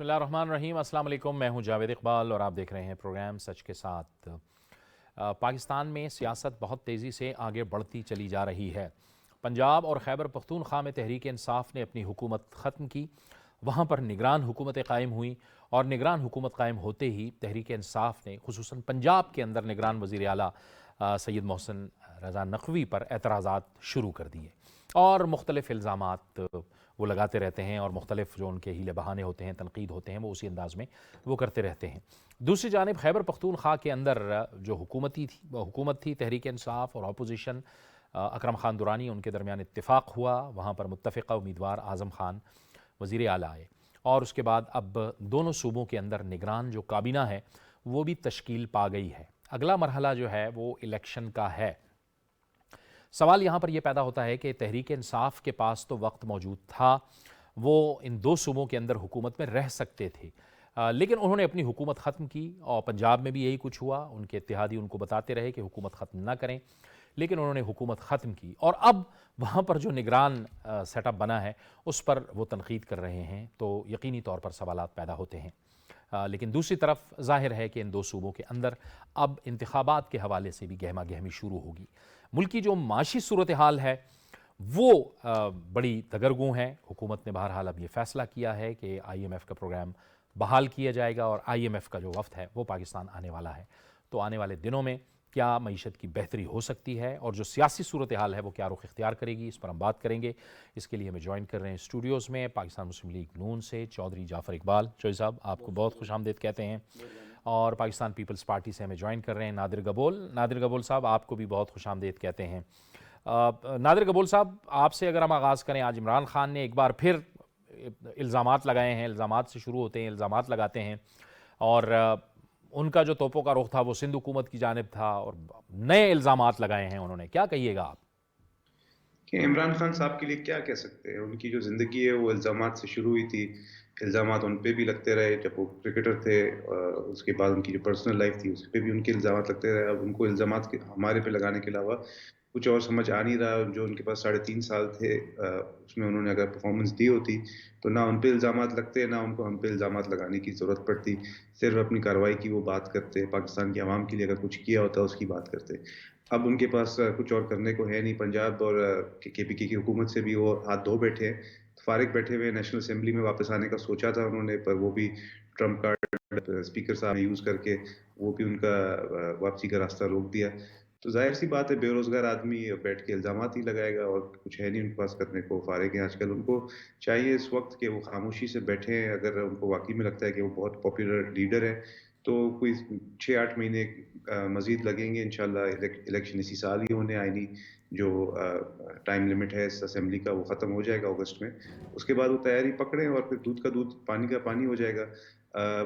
बिस्मिल्लाहिर्रहमानिर्रहीम। अस्सलाम वालेकुम। मैं हूं जावेद इकबाल और आप देख रहे हैं प्रोग्राम सच के साथ। पाकिस्तान में सियासत बहुत तेज़ी से आगे बढ़ती चली जा रही है। पंजाब और खैबर पख्तूनख्वा में तहरीक इंसाफ ने अपनी हुकूमत ख़त्म की। वहाँ पर निगरान हुकूमतें कायम हुई और निगरान हुकूमत कायम होते ही तहरीक इंसाफ ने खुसूसन पंजाब के अंदर निगरान वज़ीर आला सैयद मोहसिन रज़ा नकवी पर एतराज़ात शुरू कर दिए और मुख्तलिफ़ इल्ज़ामात वो लगाते रहते हैं और मुख्तलिफ जो उनके हीले बहाने होते हैं, तनकीद होते हैं, वो उसी अंदाज़ में वो करते रहते हैं। दूसरी जानिब खैबर पख्तूनख्वा के अंदर जो हुकूमत थी तहरीक इंसाफ और अपोजिशन, अकरम खान दुरानी, उनके दरमियान इत्तेफाक हुआ। वहाँ पर मुत्तफ़िक़ा उम्मीदवार आज़म खान वज़ीर आला आए और उसके बाद अब दोनों सूबों के अंदर निगरान जो काबीना है वो भी तश्कील पा गई है। अगला मरहला जो है वो इलेक्शन का है। सवाल यहाँ पर यह पैदा होता है कि तहरीक इंसाफ के पास तो वक्त मौजूद था, वो इन दो सूबों के अंदर हुकूमत में रह सकते थे, लेकिन उन्होंने अपनी हुकूमत ख़त्म की और पंजाब में भी यही कुछ हुआ। उनके इत्तेहादी उनको बताते रहे कि हुकूमत ख़त्म ना करें, लेकिन उन्होंने हुकूमत ख़त्म की और अब वहाँ पर जो निगरान सेटअप बना है उस पर वो तनकीद कर रहे हैं, तो यकीनी तौर पर सवालात पैदा होते हैं। लेकिन दूसरी तरफ ज़ाहिर है कि इन दो सूबों के अंदर अब इंतखाबात के हवाले से भी गहमा गहमी शुरू होगी। मुल्क की जो माशी सूरत हाल है वो बड़ी दगरगूं है। हुकूमत ने बहरहाल अब ये फ़ैसला किया है कि IMF का प्रोग्राम बहाल किया जाएगा और IMF का जो वफ़द है वो पाकिस्तान आने वाला है। तो आने वाले दिनों में क्या मईशत की बेहतरी हो सकती है और जो सियासी सूरत हाल है वो क्या रुख इख्तियार करेगी, इस पर हम बात करेंगे। इसके लिए हमें ज्वाइन कर रहे हैं स्टूडियोज़ में पाकिस्तान मुस्लिम लीग नून से चौधरी जाफ़र इकबाल। चौधरी साहब, आपको बहुत खुशामदीद कहते हैं। और पाकिस्तान पीपल्स पार्टी से हमें ज्वाइन कर रहे हैं नादिर गबोल। नादिर गबोल साहब, आपको भी बहुत खुशामदीद कहते हैं। नादिर गबोल साहब, आपसे अगर हम आगाज़ करें, आज इमरान खान ने एक बार फिर इल्ज़ामात लगाए हैं, इल्ज़ामात से शुरू होते हैं, इल्ज़ामात लगाते हैं और उनका जो तोपों का रुख था वो सिंध हुकूमत की जानिब था और नए इल्ज़ामात लगाए हैं उन्होंने, क्या कहिएगा आप? कि इमरान खान साहब के लिए क्या कह सकते हैं। उनकी जो ज़िंदगी है वो इल्ज़ामात से शुरू हुई थी। इल्ज़ामात उन पे भी लगते रहे जब वो क्रिकेटर थे। उसके बाद उनकी जो पर्सनल लाइफ थी उस पे भी उनके इल्ज़ामात लगते रहे। अब उनको इल्ज़ामात के हमारे पे लगाने के अलावा कुछ और समझ आ नहीं रहा। जो उनके पास 3.5 साल थे, उसमें उन्होंने अगर परफॉर्मेंस दी होती तो ना उन पे इल्ज़ामात लगते, ना उनको हम पे इल्ज़ामात लगाने की ज़रूरत पड़ती। सिर्फ अपनी कार्रवाई की वो बात करते, पाकिस्तान की आवाम के लिए अगर कुछ किया होता उसकी बात करते। अब उनके पास कुछ और करने को है नहीं। पंजाब और KPK की हुकूमत से भी वो हाथ धो बैठे हैं। फारिग बैठे हुए नेशनल असेंबली में वापस आने का सोचा था उन्होंने, पर वो भी ट्रम्प कार्ड स्पीकर साहब ने यूज़ करके वो भी उनका वापसी का रास्ता रोक दिया। तो ज़ाहिर सी बात है, बेरोज़गार आदमी बैठ के इल्ज़ामात ही लगाएगा और कुछ है नहीं उनके पास करने को। फारिग हैं आजकल। उनको चाहिए इस वक़्त कि वो खामोशी से बैठें। अगर उनको वाक़ई में लगता है कि वो बहुत पॉपुलर लीडर है तो कोई 6-8 महीने मज़ीद लगेंगे इंशाल्लाह। इलेक्शन इसी साल ही होने, आईनी जो टाइम लिमिट है इस असेंबली का वो ख़त्म हो जाएगा अगस्त में। उसके बाद वो तैयारी पकड़ें और फिर दूध का दूध पानी का पानी हो जाएगा।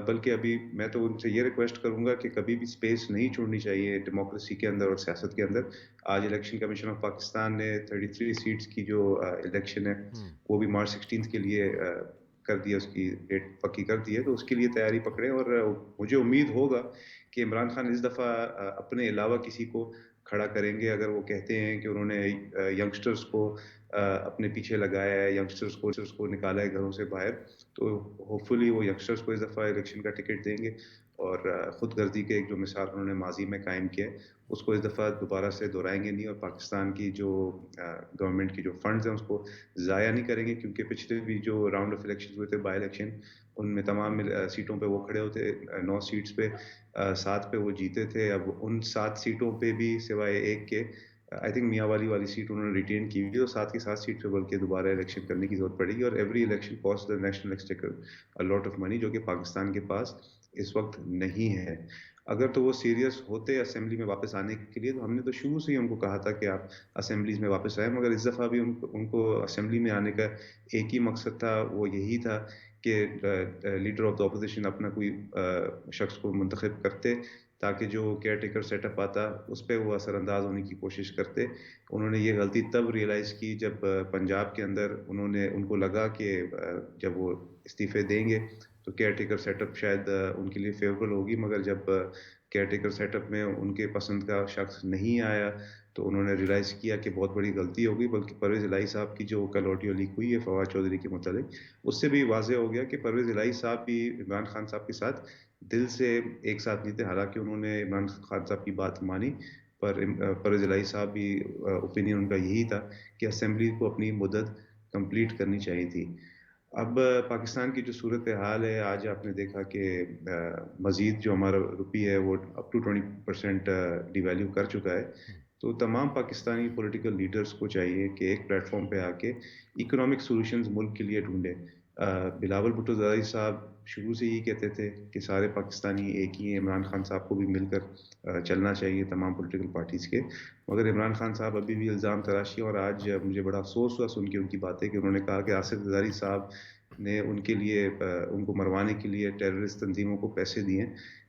बल्कि अभी मैं तो उनसे ये रिक्वेस्ट करूँगा कि कभी भी स्पेस नहीं छोड़नी चाहिए डेमोक्रेसी के अंदर और सियासत के अंदर। आज इलेक्शन कमीशन ऑफ पाकिस्तान ने 33 सीट्स की जो इलेक्शन है हम्म। वो भी मार्च 16 के लिए कर दिया, उसकी डेट पक्की कर दी है। तो उसके लिए तैयारी पकड़ें और मुझे उम्मीद होगा कि इमरान खान इस दफ़ा अपने अलावा किसी को खड़ा करेंगे। अगर वो कहते हैं कि उन्होंने यंगस्टर्स को अपने पीछे लगाया है, यंगस्टर्स को निकाला है घरों से बाहर, तो होपफुली वो यंगस्टर्स को इस दफ़ा इलेक्शन का टिकट देंगे और खुदगर्जी के एक जो मिसाल उन्होंने माजी में कायम किया है उसको इस दफ़ा दोबारा से दोहराएंगे नहीं और पाकिस्तान की जो गवर्नमेंट की जो फंड्स हैं उसको ज़ाया नहीं करेंगे। क्योंकि पिछले भी जो राउंड ऑफ इलेक्शन हुए थे, बाई इलेक्शन, उनमें तमाम सीटों पे वो खड़े होते, 9 सीट्स पे 7 पे वो जीते थे। अब उन 7 सीटों पे भी सिवाय एक के आई थिंक मियाँ वाली सीट उन्होंने रिटेन की हुई है। तो 7 की 7 सीट पे बल्कि दोबारा इलेक्शन करने की ज़रूरत पड़ेगी और every election cost the national exchequer a lot of money, जो कि पाकिस्तान के पास इस वक्त नहीं है। अगर तो वो सीरियस होते असेंबली में वापस आने के लिए, तो हमने तो शुरू से ही उनको कहा था कि आप असेंबलीज में वापस आए। मगर इस दफ़ा भी उनको असेंबली में आने का एक ही मकसद था, वो यही था कि लीडर ऑफ द अपोजिशन अपना कोई शख्स को मुंतखब करते ताकि जो केयर टेकर सेटअप आता उस पर वो असरअंदाज होने की कोशिश करते। उन्होंने ये गलती तब रियलाइज़ की जब पंजाब के अंदर उनको लगा कि जब वो इस्तीफ़े देंगे तो केयर टेकर सेटअप शायद उनके लिए फेवरेबल होगी, मगर जब केयर टेकर सेटअप में उनके पसंद का शख्स नहीं आया तो उन्होंने रियलाइज़ किया कि बहुत बड़ी गलती हो गई। बल्कि परवेज़ इलाही साहब की जो कल ऑडियो लीक हुई है फवाद चौधरी के मुतालिक, उससे भी वाज़ेह हो गया कि परवेज़ इलाही साहब भी इमरान खान साहब के साथ दिल से एक साथ नहीं थे। हालाँकि उन्होंने इमरान खान साहब की बात मानी, पर परवेज़ इलाही साहब भी ओपिनियन उनका यही था कि असेंबली को अपनी मुद्दत कंप्लीट करनी चाहिए थी। अब पाकिस्तान की जो सूरत हाल है, आज आपने देखा कि मज़ीद जो हमारा रुपी है वो अप टू 20% डिवैल्यू कर चुका है। तो तमाम पाकिस्तानी पॉलिटिकल लीडर्स को चाहिए कि एक प्लेटफॉर्म पे आके इकोनॉमिक सॉल्यूशंस मुल्क के लिए ढूंढें। बिलावल भुट्टो ज़रदारी साहब शुरू से ही कहते थे कि सारे पाकिस्तानी एक ही हैं, इमरान खान साहब को भी मिलकर चलना चाहिए तमाम पॉलिटिकल पार्टीज़ के। मगर इमरान खान साहब अभी भी इल्ज़ाम तराशी, और आज मुझे बड़ा अफसोस हुआ सुन के उनकी बातें कि उन्होंने कहा कि आसिफ ज़रदारी साहब ने उनके लिए उनको मरवाने के लिए टेररिस्ट तंजीमों को पैसे दिए।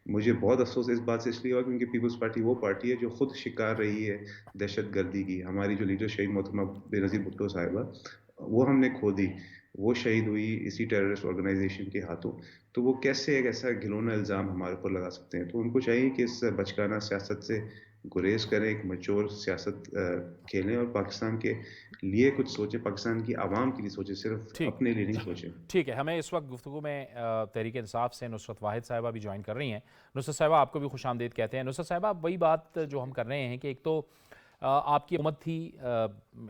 मुझे बहुत अफसोस इस बात से इसलिए हुआ क्योंकि पीपल्स पार्टी वो पार्टी है जो खुद शिकार रही है दहशतगर्दी की। हमारी जो लीडर शहीद मोहतरमा बेनज़ीर भुट्टो साहिबा, वो हमने खो दी। वो शहीद हुई इसी टेररिस्ट ऑर्गेनाइजेशन के हाथों। तो वो कैसे एक ऐसा घिनौना इल्ज़ाम हमारे ऊपर लगा सकते हैं? तो उनको चाहिए कि इस बचकाना सियासत से गुरेज करें, एक मैच्योर सियासत खेलें और पाकिस्तान के लिए कुछ सोचें, पाकिस्तान की आवाम के लिए सोचें, सिर्फ ठीक अपने लिए नहीं सोचें। ठीक है। हमें इस वक्त गुफ्तगू में तहरीक इंसाफ से नुसरत वाहिद साहिबा भी ज्वाइन कर रही हैं। नुसरत साहिबा, आपको भी खुश आमदीद कहते हैं। नुसरत साहिबा, वही बात जो हम कर रहे हैं कि एक तो आपकी हुकूमत थी,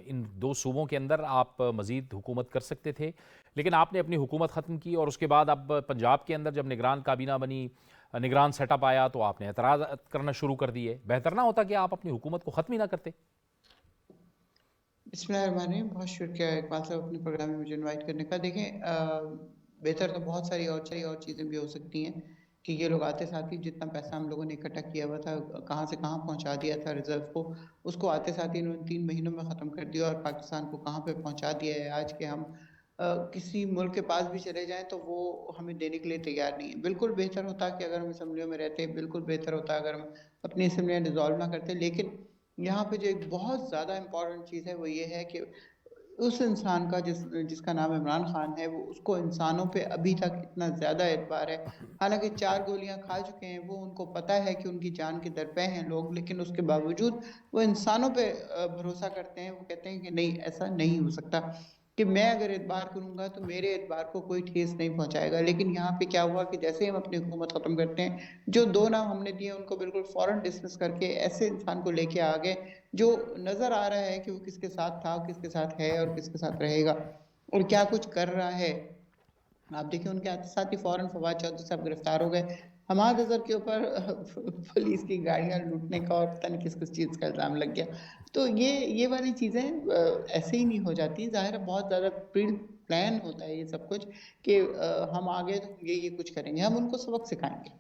इन दो सूबों के अंदर आप मज़ीद हुकूमत कर सकते थे, लेकिन आपने अपनी हुकूमत ख़त्म की और उसके बाद अब पंजाब के अंदर जब निगरान काबीना बनी, निगरान सेटअप आया, तो आपने एतराज़ करना शुरू कर दिए। बेहतर ना होता कि आप अपनी हुकूमत को ख़त्म ही ना करते? बिस्मिल्लाहिर्रहमानिर्रहीम। बहुत शुक्रिया इकबाल साहब अपने प्रोग्राम में मुझे इनवाइट करने का। देखें, बेहतर तो बहुत सारी और चीज़ें भी हो सकती हैं कि ये लोग आते साथ ही जितना पैसा हम लोगों ने इकट्ठा किया हुआ था, कहाँ से कहाँ पहुँचा दिया था रिज़र्व को, उसको आते साथ ही इन्होंने 3 महीनों में ख़त्म कर दिया और पाकिस्तान को कहाँ पे पहुँचा दिया है आज के हम किसी मुल्क के पास भी चले जाएँ तो वो हमें देने के लिए तैयार नहीं है। बिल्कुल बेहतर होता कि अगर हम असेंबलियों में रहते, बिल्कुल बेहतर होता अगर हम अपनी असेंबलियाँ डिसॉल्व ना करते, लेकिन यहाँ पे जो एक बहुत ज़्यादा इम्पोर्टेंट चीज़ है वो ये है कि उस इंसान का जिसका नाम इमरान खान है, वो उसको इंसानों पे अभी तक इतना ज़्यादा एतबार है। हालाँकि 4 गोलियाँ खा चुके हैं वो, उनको पता है कि उनकी जान के दर पे हैं लोग, लेकिन उसके बावजूद वो इंसानों पे भरोसा करते हैं। वो कहते हैं कि नहीं, ऐसा नहीं हो सकता कि मैं अगर एतबार करूँगा तो मेरे एतबार को कोई ठेस नहीं पहुँचाएगा। लेकिन यहाँ पे क्या हुआ कि जैसे ही हम अपनी हुकूमत ख़त्म करते हैं, जो 2 नाम हमने दिए उनको बिल्कुल फ़ौरन डिसमिस करके ऐसे इंसान को लेके आ गए जो नज़र आ रहा है कि वो किसके साथ था, किसके साथ है और किसके साथ रहेगा और क्या कुछ कर रहा है। आप देखिए उनके आते साथ ही फ़ौरन फवाद चौधरी साहब गिरफ्तार हो गए। हमाद अज़हर के ऊपर पुलिस की गाड़ियाँ लूटने का और पता नहीं किस-किस चीज़ का इल्ज़ाम लग गया। तो ये वाली चीज़ें ऐसे ही नहीं हो जाती। ज़ाहिर है बहुत ज़्यादा प्री प्लान होता है ये सब कुछ कि हम आगे तो ये कुछ करेंगे, हम उनको सबक सिखाएँगे।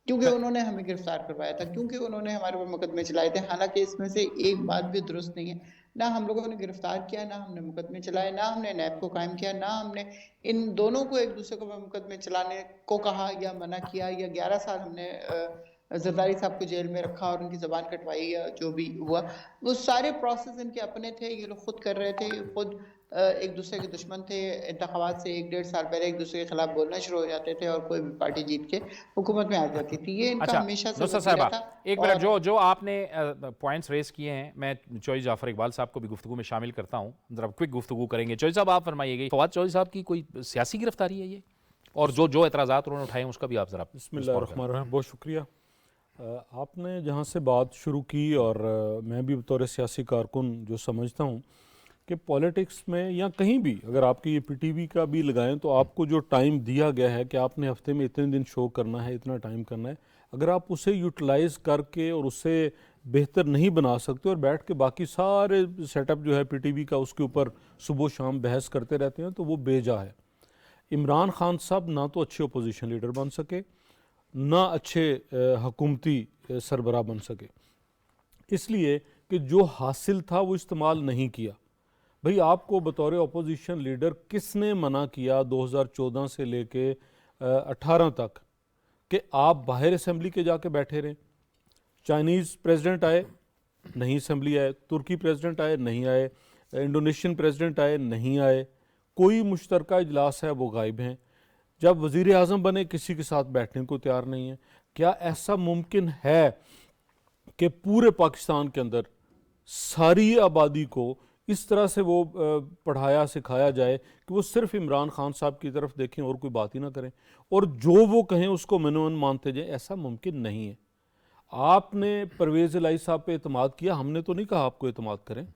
क्योंकि उन्होंने हमें गिरफ्तार करवाया था, क्योंकि उन्होंने हमारे ऊपर मुकदमे चलाए थे। हालाँकि इसमें से एक बात भी दुरुस्त नहीं है, ना हम लोगों ने गिरफ्तार किया, ना हमने मुकदमे चलाए, ना हमने नैब को कायम किया, ना हमने इन दोनों को एक-दूसरे को मुकदमे चलाने को कहा या मना किया या 11 साल हमने ज़रदारी साहब को जेल में रखा और उनकी ज़बान कटवाई या जो भी हुआ। वो सारे प्रोसेस इनके अपने थे, ये लोग खुद कर रहे थे, खुद एक-दूसरे के दुश्मन थे। इंतखाबात से 1 डेढ़ साल पहले एक-दूसरे के खिलाफ बोलना शुरू हो जाते थे और कोई भी पार्टी जीत के हुकूमत में आ जाती थी। ये इनका अच्छा हमेशा से नुसरत वतीरा साहिबा, था। एक मिनट, और जो आपने पॉइंट्स रेज किए हैं, मैं चौधरी जाफर इकबाल साहब को भी गुफ्तगू में शामिल करता हूँ। जरा क्विक गुफ्तगू करेंगे। चौधरी साहब, आप फरमाइएगा, फवाद चौधरी साहब की कोई सियासी गिरफ्तारी है ये? और जो एतराज़ात उन्होंने उठाए हैं उसका भी आप जरा रिस्पॉन्ड करें। बिस्मिल्लाहिर्रहमानिर्रहीम। बहुत शुक्रिया। आपने जहाँ से बात शुरू की और मैं भी बतौर सियासी कारकुन जो समझता हूँ कि पॉलिटिक्स में या कहीं भी अगर आपकी ये पीटीवी का भी लगाएं तो आपको जो टाइम दिया गया है कि आपने हफ्ते में इतने दिन शो करना है, इतना टाइम करना है, अगर आप उसे यूटिलाइज़ करके और उससे बेहतर नहीं बना सकते और बैठ के बाकी सारे सेटअप जो है पीटीवी का उसके ऊपर सुबह शाम बहस करते रहते हैं तो वो बेजा है। इमरान खान साहब ना तो अच्छे अपोजिशन लीडर बन सके, ना अच्छे हुकूमती सरबराह बन सके, इसलिए कि जो हासिल था वो इस्तेमाल नहीं किया। भाई, आपको बतौर अपोजिशन लीडर किसने मना किया 2014 से लेके 18 तक कि आप बाहर असेंबली के जाके बैठे रहें? चाइनीज़ प्रेसिडेंट आए, नहीं असेंबली आए, तुर्की प्रेसिडेंट आए, नहीं आए, इंडोनेशियन प्रेसिडेंट आए, नहीं आए, कोई मुश्तरका इजलास है वो गायब हैं। जब वज़ीर आज़म बने किसी के साथ बैठने को तैयार नहीं है। क्या ऐसा मुमकिन है कि पूरे पाकिस्तान के अंदर सारी आबादी को इस तरह से वो पढ़ाया सिखाया जाए कि वो सिर्फ इमरान खान साहब की तरफ देखें और कोई बात ही ना करें, और जो वो कहें उसको मनोन मानते जाएं? ऐसा मुमकिन नहीं है। आपने परवेज़ इलाही साहब पे एतमाद किया, हमने तो नहीं कहा आपको एतमाद करें।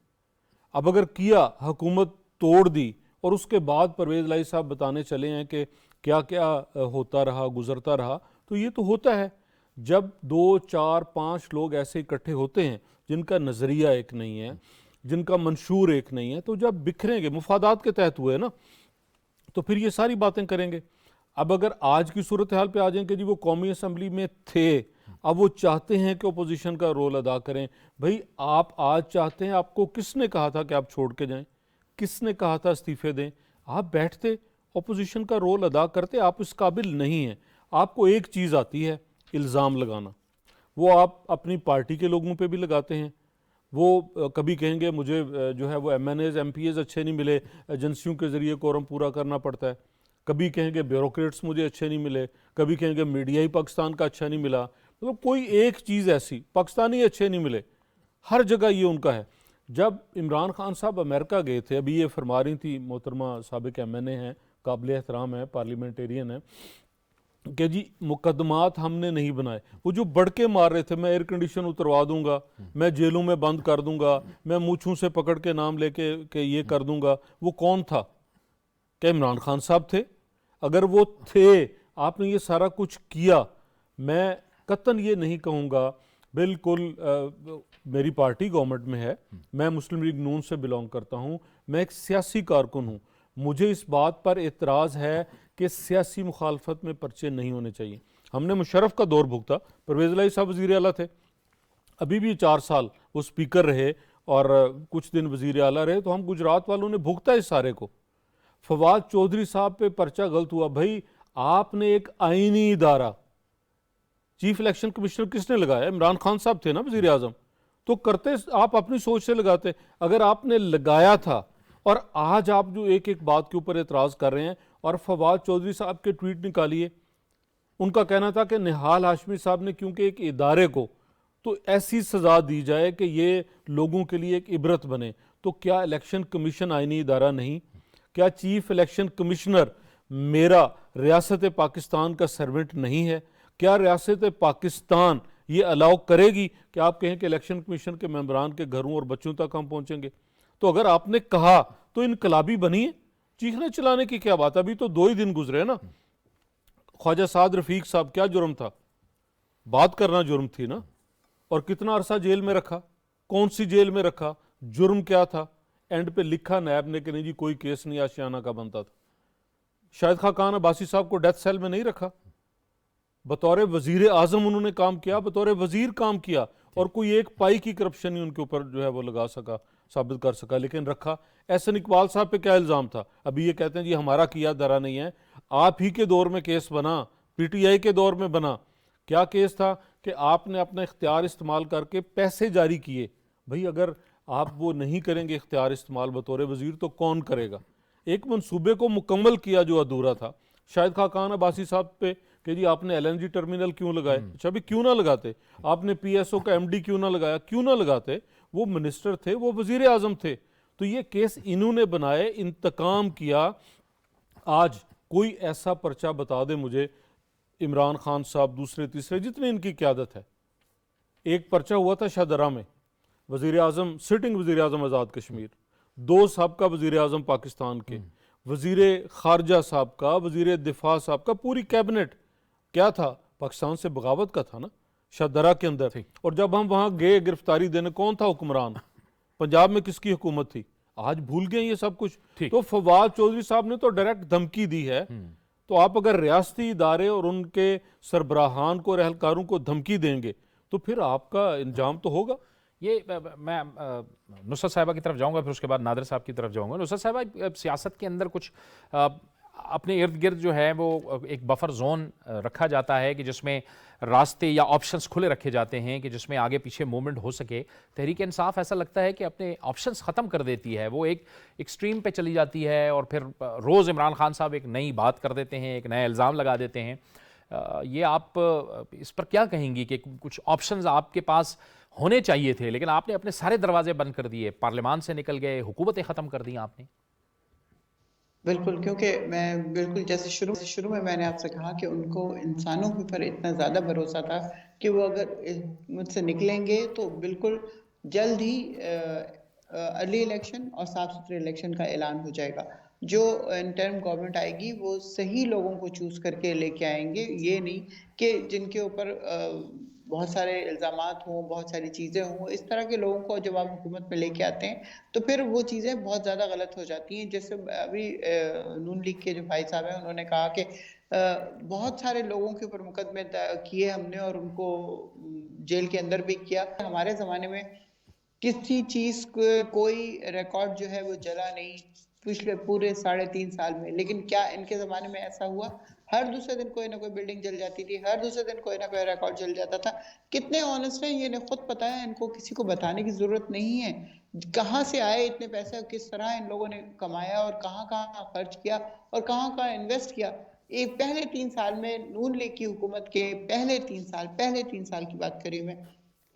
अब अगर किया, हुकूमत तोड़ दी, और उसके बाद परवेज़ इलाही साहब बताने चले हैं कि क्या क्या होता रहा, गुजरता रहा, तो ये तो होता है जब 2 4 5 लोग ऐसे इकट्ठे होते हैं जिनका नज़रिया एक नहीं है, जिनका मंशूर एक नहीं है, तो जब बिखरेंगे, मुफादात के तहत हुए ना, तो फिर ये सारी बातें करेंगे। अब अगर आज की सूरत हाल पे आ जाएं कि जी वो कौमी असम्बली में थे, अब वो चाहते हैं कि अपोजिशन का रोल अदा करें। भाई आप आज चाहते हैं, आपको किसने कहा था कि आप छोड़ के जाएं? किसने कहा था इस्तीफे दें? आप बैठते, अपोजिशन का रोल अदा करते। आप इस काबिल नहीं हैं। आपको एक चीज़ आती है, इल्ज़ाम लगाना। वो आप अपनी पार्टी के लोगों पे भी लगाते हैं। वो कभी कहेंगे मुझे जो है वो MNAs MPAs अच्छे नहीं मिले, एजेंसियों के ज़रिए कोरम पूरा करना पड़ता है। कभी कहेंगे ब्यूरोक्रेट्स मुझे अच्छे नहीं मिले, कभी कहेंगे मीडिया ही पाकिस्तान का अच्छा नहीं मिला। मतलब कोई एक चीज़ ऐसी, पाकिस्तानी अच्छे नहीं मिले, हर जगह ये उनका है। जब इमरान खान साहब अमेरिका गए थे, अभी ये फरमा रही थी मोहतरमा साबिक MNA हैं, काबिल एहतराम है, पार्लियामेंटेरियन है, कि जी मुकदमात हमने नहीं बनाए। वो जो बड़के मार रहे थे, मैं एयर कंडीशन उतरवा दूंगा, मैं जेलों में बंद कर दूंगा, मैं मूँछों से पकड़ के नाम लेके के ये कर दूंगा, वो कौन था? क्या इमरान खान साहब थे? अगर वो थे, आपने ये सारा कुछ किया। मैं कतन ये नहीं कहूँगा, बिल्कुल मेरी पार्टी गवर्नमेंट में है, मैं मुस्लिम लीग नून से बिलोंग करता हूँ, मैं एक सियासी कारकुन हूँ। मुझे इस बात पर एतराज़ है कि सियासी मुखालफत में पर्चे नहीं होने चाहिए। हमने मुशर्रफ का दौर भुगता, परवेज़ इलाही साहब वज़ीर आला थे, अभी भी 4 साल वो स्पीकर रहे और कुछ दिन वज़ीर आला रहे, तो हम गुजरात वालों ने भुगता इस सारे को। फवाद चौधरी साहब पे पर्चा गलत हुआ। भाई आपने एक आईनी इदारा, चीफ इलेक्शन कमिश्नर किसने लगाया? इमरान खान साहब थे ना वज़ीर आज़म, तो करते आप अपनी सोच से लगाते। अगर आपने लगाया था, और आज आप जो एक एक बात के ऊपर एतराज़ कर रहे हैं, और फवाद चौधरी साहब के ट्वीट निकालिए, उनका कहना था कि निहाल हाशमी साहब ने क्योंकि एक इदारे को तो ऐसी सज़ा दी जाए कि ये लोगों के लिए एक इबरत बने। तो क्या इलेक्शन कमीशन आईनी इदारा नहीं? क्या चीफ इलेक्शन कमिश्नर मेरा रियासत पाकिस्तान का सर्वेंट नहीं है? क्या रियासत पाकिस्तान ये अलाउ करेगी कि आप कहें कि इलेक्शन कमीशन के मेंबरान के घरों और बच्चों तक हम पहुंचेंगे? तो अगर आपने कहा तो इनकलाबी बनिए, चीखने चिल्लाने की क्या बात? अभी तो 2 ही दिन गुजरे ना। ख्वाजा साद रफीक साहब, क्या जुर्म था? बात करना जुर्म थी ना। और कितना अरसा जेल में रखा? कौन सी जेल में रखा? जुर्म क्या था? एंड पे लिखा नैब ने कि नहीं जी कोई केस नहीं आशियाना का बनता था। शाहिद खान अब्बासी साहब को डेथ सेल में नहीं रखा, बतौर वजीर आजम उन्होंने काम किया, बतौर वजीर काम किया, और कोई एक पाई की करप्शन ही उनके ऊपर जो है वो लगा सका, साबित कर सका, लेकिन रखा। एहसन इकबाल साहब पे क्या इल्ज़ाम था? अभी ये कहते हैं जी हमारा किया धरा नहीं है। आप ही के दौर में केस बना, PTI के दौर में बना। क्या केस था? कि आपने अपना इख्तियार इस्तेमाल करके पैसे जारी किए। भाई अगर आप वो नहीं करेंगे इख्तियार इस्तेमाल बतौर वजीर, तो कौन करेगा? एक मंसूबे को मुकम्मल किया जो अधूरा था। शाहिद खान अब्बासी साहब पे कि जी आपने LNG टर्मिनल क्यों लगाए? अच्छा भी क्यों ना लगाते? आपने PSO का MD क्यों ना लगाया? क्यों ना लगाते? वो मिनिस्टर थे, वो वजीर आजम थे। तो ये केस इन्होंने बनाए, इंतकाम किया। आज कोई ऐसा पर्चा बता दे मुझे, इमरान खान साहब दूसरे तीसरे जितने इनकी क़यादत है। एक पर्चा हुआ था शाहदरा में, वजीर आजम, सिटिंग वजीर आजम आज़ाद कश्मीर, 2 साहब वजीर आजम पाकिस्तान के, वजीर खारजा साहब का, वजीर दिफा साहब का, पूरी कैबिनेट क्या था? पाकिस्तान से बगावत का था ना शाहदरा के अंदर। और जब हम वहाँ गए गिरफ्तारी देने, कौन था हुक्मरान? पंजाब में किसकी हुकूमत थी? आज भूल गए ये सब कुछ। तो फवाद चौधरी साहब ने तो डायरेक्ट धमकी दी है। तो आप अगर रियासती इदारे और उनके सरबराहान को, रहलकारों को धमकी देंगे, तो फिर आपका इंजाम तो होगा। ये मैं नुसरत साहिबा की तरफ जाऊंगा, फिर उसके बाद नादिर साहब की तरफ जाऊंगा। नुसरत साहिबा, सियासत के अंदर कुछ अपने इर्द गिर्द जो है वो एक बफर जोन रखा जाता है कि जिसमें रास्ते या ऑप्शंस खुले रखे जाते हैं कि जिसमें आगे पीछे मूवमेंट हो सके। तहरीक इंसाफ ऐसा लगता है कि अपने ऑप्शंस ख़त्म कर देती है, वो एक एक्सट्रीम पे चली जाती है और फिर रोज़ इमरान खान साहब एक नई बात कर देते हैं, एक नया इल्ज़ाम लगा देते हैं। ये आप इस पर क्या कहेंगी कि कुछ ऑप्शंस आपके पास होने चाहिए थे लेकिन आपने अपने सारे दरवाजे बंद कर दिए, पार्लियामान से निकल गए, हुकूमतें ख़त्म कर दी आपने? बिल्कुल, क्योंकि मैं बिल्कुल जैसे शुरू में मैंने आपसे कहा कि उनको इंसानों के ऊपर इतना ज़्यादा भरोसा था कि वो अगर मुझसे निकलेंगे तो बिल्कुल जल्द ही अर्ली इलेक्शन और साफ सुथरे इलेक्शन का ऐलान हो जाएगा। जो इंटरिम गवर्नमेंट आएगी वो सही लोगों को चूज़ करके लेके आएंगे, ये नहीं कि जिनके ऊपर बहुत सारे इल्ज़ामात हों, बहुत सारी चीज़ें हों। इस तरह के लोगों को जब आप हुकूमत में लेके आते हैं तो फिर वो चीज़ें बहुत ज़्यादा गलत हो जाती हैं। जैसे अभी नून लीग के जो भाई साहब हैं उन्होंने कहा कि बहुत सारे लोगों के ऊपर मुकदमे किए हमने और उनको जेल के अंदर भी किया। हमारे ज़माने में किसी चीज़ कोई रिकॉर्ड जो है वो जला नहीं पिछले पूरे 3.5 साल में। लेकिन क्या इनके ज़माने में ऐसा हुआ? हर दूसरे दिन कोई ना कोई बिल्डिंग जल जाती थी, हर दूसरे दिन कोई ना कोई रिकॉर्ड जल जाता था। कितने ऑनेस्ट हैं ये इन्हें खुद पता है, इनको किसी को बताने की ज़रूरत नहीं है। कहाँ से आए इतने पैसे और किस तरह इन लोगों ने कमाया और कहाँ-कहाँ खर्च किया और कहाँ-कहाँ इन्वेस्ट किया। एक पहले 3 साल में नून लीग की हुकूमत के पहले 3 साल की बात कर रही हूँ मैं।